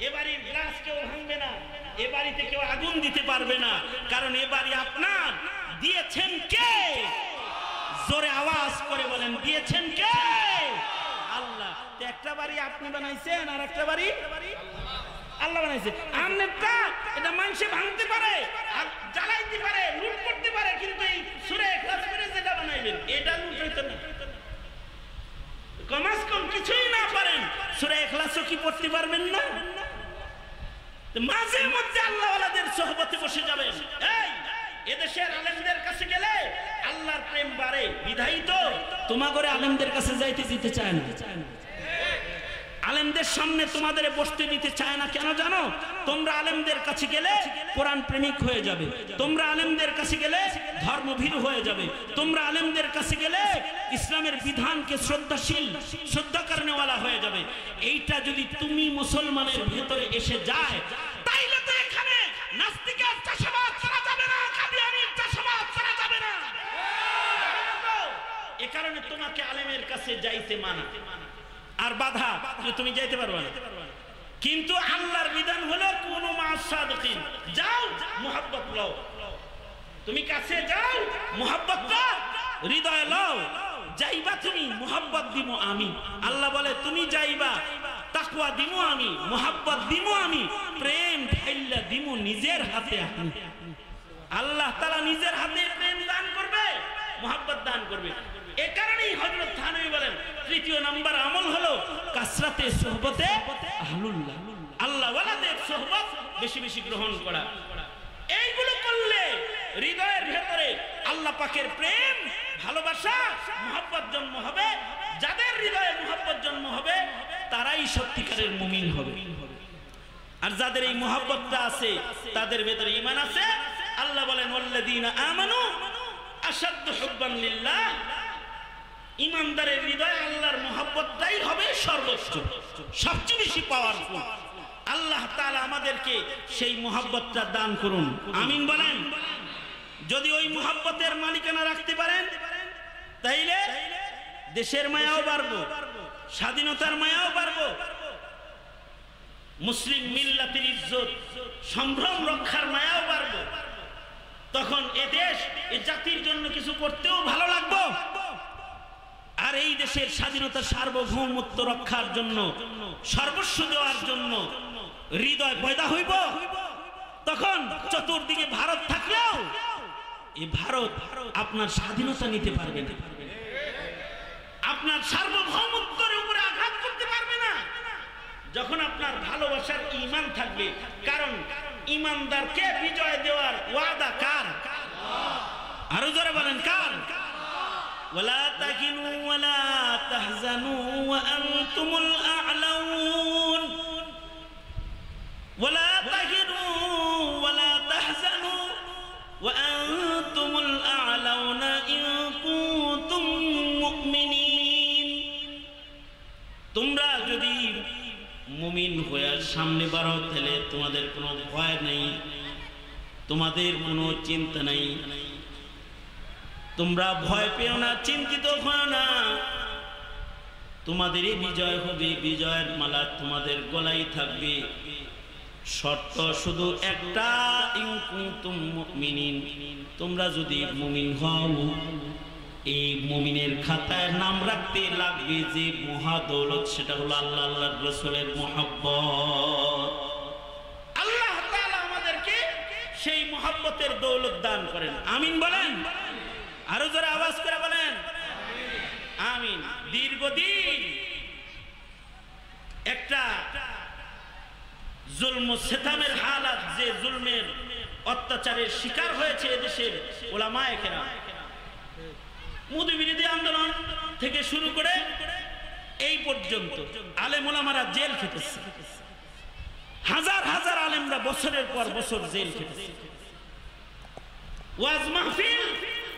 এ বাড়ির গ্লাস কেউ ভাঙবে না, এ বাড়িতে কেউ আগুন দিতে পারবে না, কারণ এ বাড়ি আপনার। দিয়েছেন কে? জোরে আওয়াজ করে বলেন দিয়েছেন কে? আল্লাহ। একটা বাড়ি আপনি বানাইছেন আর একটা বাড়ি আল্লাহ বানাইছে। আপনারটা এটা মানুষে ভাঙতে পারে, জ্বালাইতে পারে, লুট করতে পারে, কিন্তু এই সূরা ইখলাস করে যেটা বানাইবেন এটা লুট হইতো না। কমাস কম কিছুই না পারেন সূরা ইখলাসও কি পড়তে পারবেন না? মাঝে মধ্যে আল্লাহওয়ালাদের সোহবতে বসে যাবেন। এই এদেশের আলেমদের কাছে গেলে আল্লাহর প্রেম বাড়ে, বিধায়ী তো তোমাদের আলেমদের কাছে যাইতে দিতে চায় না, আলেমদের সামনে তোমাদের বসতে দিতে চায় না। কেন জানো? তোমরা আলেমদের কাছে গেলে কোরআন প্রেমিক হয়ে যাবে, তোমরা আলেমদের কাছে গেলে ধর্মভীরু হয়ে যাবে, তোমরা আলেমদের কাছে গেলে ইসলামের বিধানকে শ্রদ্ধাশীল, শ্রদ্ধা করেনেওয়ালা হয়ে যাবে। এইটা যদি তুমি মুসলমানের ভেতরে এসে যায়, তাইলে তো এখানে নাস্তিকের চাষাবাদ করা যাবে না, কাদিয়ানীর চাষাবাদ করা যাবে না। এ কারণে তোমাকে আলেমের কাছে যাইতে মানা আর বাধা, তুমি যাইতে পারবে না। কিন্তু আল্লাহর বিধান হলো কুনু মা'আস সাদিকিন, যাও মুহাব্বত লও, তুমি কাছে যাও, মুহাব্বতটা হৃদয়ে লও, যাইবা তুমি, মুহাব্বত দিব আমি। আল্লাহ বলে তুমি যাইবা, তাকওয়া দিব আমি, মুহাব্বত দিব আমি, প্রেম ঢাইলা দিব নিজের হাতে আমি। আল্লাহ তাআলা নিজের হাতে প্রেম দান করবে, মুহাব্বত দান করবে। এ কারণেই হযরত থানভী বলেন তৃতীয় নাম্বার আমল হলো কাসরাতে সোহবতে আহলুল্লাহ, আল্লাহ ওয়ালাদের সোহবত বেশি বেশি গ্রহণ করা। এইগুলো করলে হৃদয়ের ভেতরে আল্লাহ পাকের প্রেম, ভালোবাসা, মুহাব্বত জন্ম হবে। যাদের হৃদয়ে মুহাব্বত জন্ম হবে তারাই সত্যিকারের মুমিন হবে। আর যাদের এই মুহাব্বতটা আছে তাদের ভেতরে ঈমান আছে। আল্লাহ বলেন ওয়াল্লাযীনা আমানু আশাদ্দু হুব্বান লিল্লাহ, ঈমানদারের হৃদয়ে আল্লাহর মুহাব্বতটাই হবে সর্বোচ্চ, সবচেয়ে বেশি পাওয়ারফুল। আল্লাহ তাআলা আমাদেরকে সেই মুহাব্বতটা দান করুন, আমিন বলেন। যদি ওই মুহাব্বতের মালিকানা রাখতে পারেন তাইলে দেশের মায়াও বাড়বো, স্বাধীনতার মায়াও বাড়বো, মুসলিম মিল্লাতের ইজ্জত সম্ভ্রম রক্ষার মায়াও বাড়বো। তখন এ দেশ, এ জাতির জন্য কিছু করতেও ভালো লাগবে। আর এই দেশের স্বাধীনতা, সার্বভৌমত্ব রক্ষার জন্য, সর্বস্ব দেওয়ার জন্য হৃদয় পয়দা হইব। তখন চতুর্দিকে ভারত থাকলেও এই ভারত আপনার স্বাধীনতা নিতে পারবে না, আপনার সার্বভৌমত্বের উপরে আঘাত করতে পারবে না, যখন আপনার ভালোবাসার ঈমান থাকবে। কারণ ঈমানদারকে বিজয় দেওয়ার ওয়াদা কার? আরো জোরে বলেন কার? ওয়ালা তাকিনু ওয়ালা তাহজানু ওয়া আনতুমুল আ'লাউন, ওয়ালা তাকিনু ওয়ালা তাহজানু ওয়া আনতুমুল আ'লাউনা ইন কুনতুম মুমিনিন। তোমরা যদি মুমিন হয়ে সামনে পারো তাহলে তোমাদের কোনো ভয় নেই, তোমাদের কোনো চিন্তা নেই। তোমরা ভয় পেও না, চিন্তিত হও না, তোমাদেরই বিজয় হবে, বিজয়ের মালা তোমাদের গলায় থাকবে। শর্ত শুধু একটা, ইন কুনতুম মুমিনিন, তোমরা যদি মুমিন হও, এই মুমিনের খাতায় নাম রাখতে লাগবে যে মহাদৌলত, সেটা হলো আল্লাহ আল্লাহর রাসূলের মুহাব্বত। আল্লাহ তাআলা আমাদেরকে সেই মুহাব্বতের দৌলত দান করেন। আমিন বলেন, আরো জোরে আওয়াজ করে বলেন আমিন। দীর্ঘদিন একটা জুলম ও সিতামের হালাত, যে জুলমের অত্যাচারের শিকার হয়েছে এদেশের উলামায়ে কেরাম, মোদি বিরোধী আন্দোলন থেকে শুরু করে এই পর্যন্ত আলেম ওলামারা জেল খেটেছে, হাজার হাজার আলেমরা বছরের পর বছর জেল খেটেছে। ওয়াজ মাহফিল,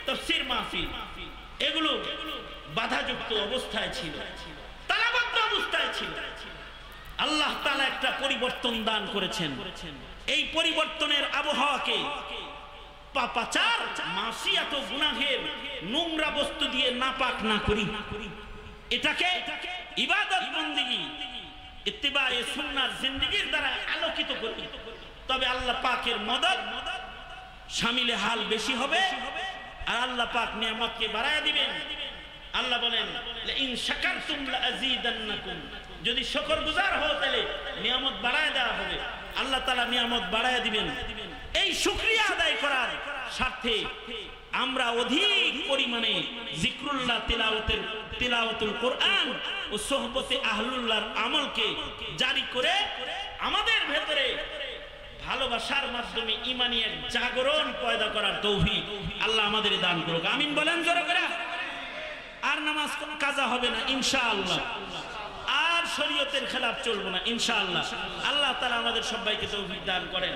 তাফসীর মাহফিল, এগুলো বাধাযুক্ত অবস্থায় ছিল, তালাবদ্ধ অবস্থায় ছিল। আল্লাহ তাআলা একটা পরিবর্তন দান করেছেন। এই পরিবর্তনের আবহাওয়াকে পাপাচার, মাসিয়াত ও গুনাহের নোংরা বস্তু দিয়ে নাপাক না করি, এটাকে ইবাদত বন্দেগী, ইত্তিবায়ে সুন্নাহ জিন্দেগীর দ্বারা আলোকিত করি, তবে আল্লাহ পাকের মদদ শামিলে হাল বেশি হবে, আর আল্লাহ পাক নিয়ামতকে বাড়ায়া দিবেন। আল্লাহ বলেন, ইন শাকারতুম লাযীদান্নাকুম, যদি শুকরগুজার হও তাহলে নিয়ামত বাড়ায় দেওয়া হবে, আল্লাহ তাআলা নিয়ামত বাড়ায় দিবেন। এই শুকরিয়া আদায় করার স্বার্থে আমরা অধিক পরিমাণে জিকরুল্লাহ, তিলাওয়াতুল কোরআন ও সোহবতে আহলুল্লাহর আমলকে জারি করে আমাদের ভেতরে ভালোবাসার মাধ্যমে ঈমানি এক জাগরণ পয়দা করার তৌফিক আল্লাহ আমাদের দান করুক। আমিন বলেন জোরে করে। আর নামাজ কাজা হবে না ইনশাআল্লাহ, আর শরীয়তের খেলাফ চলবো না ইনশাআল্লাহ। আল্লাহ তাআলা আমাদের সবাইকে তৌফিক দান করেন।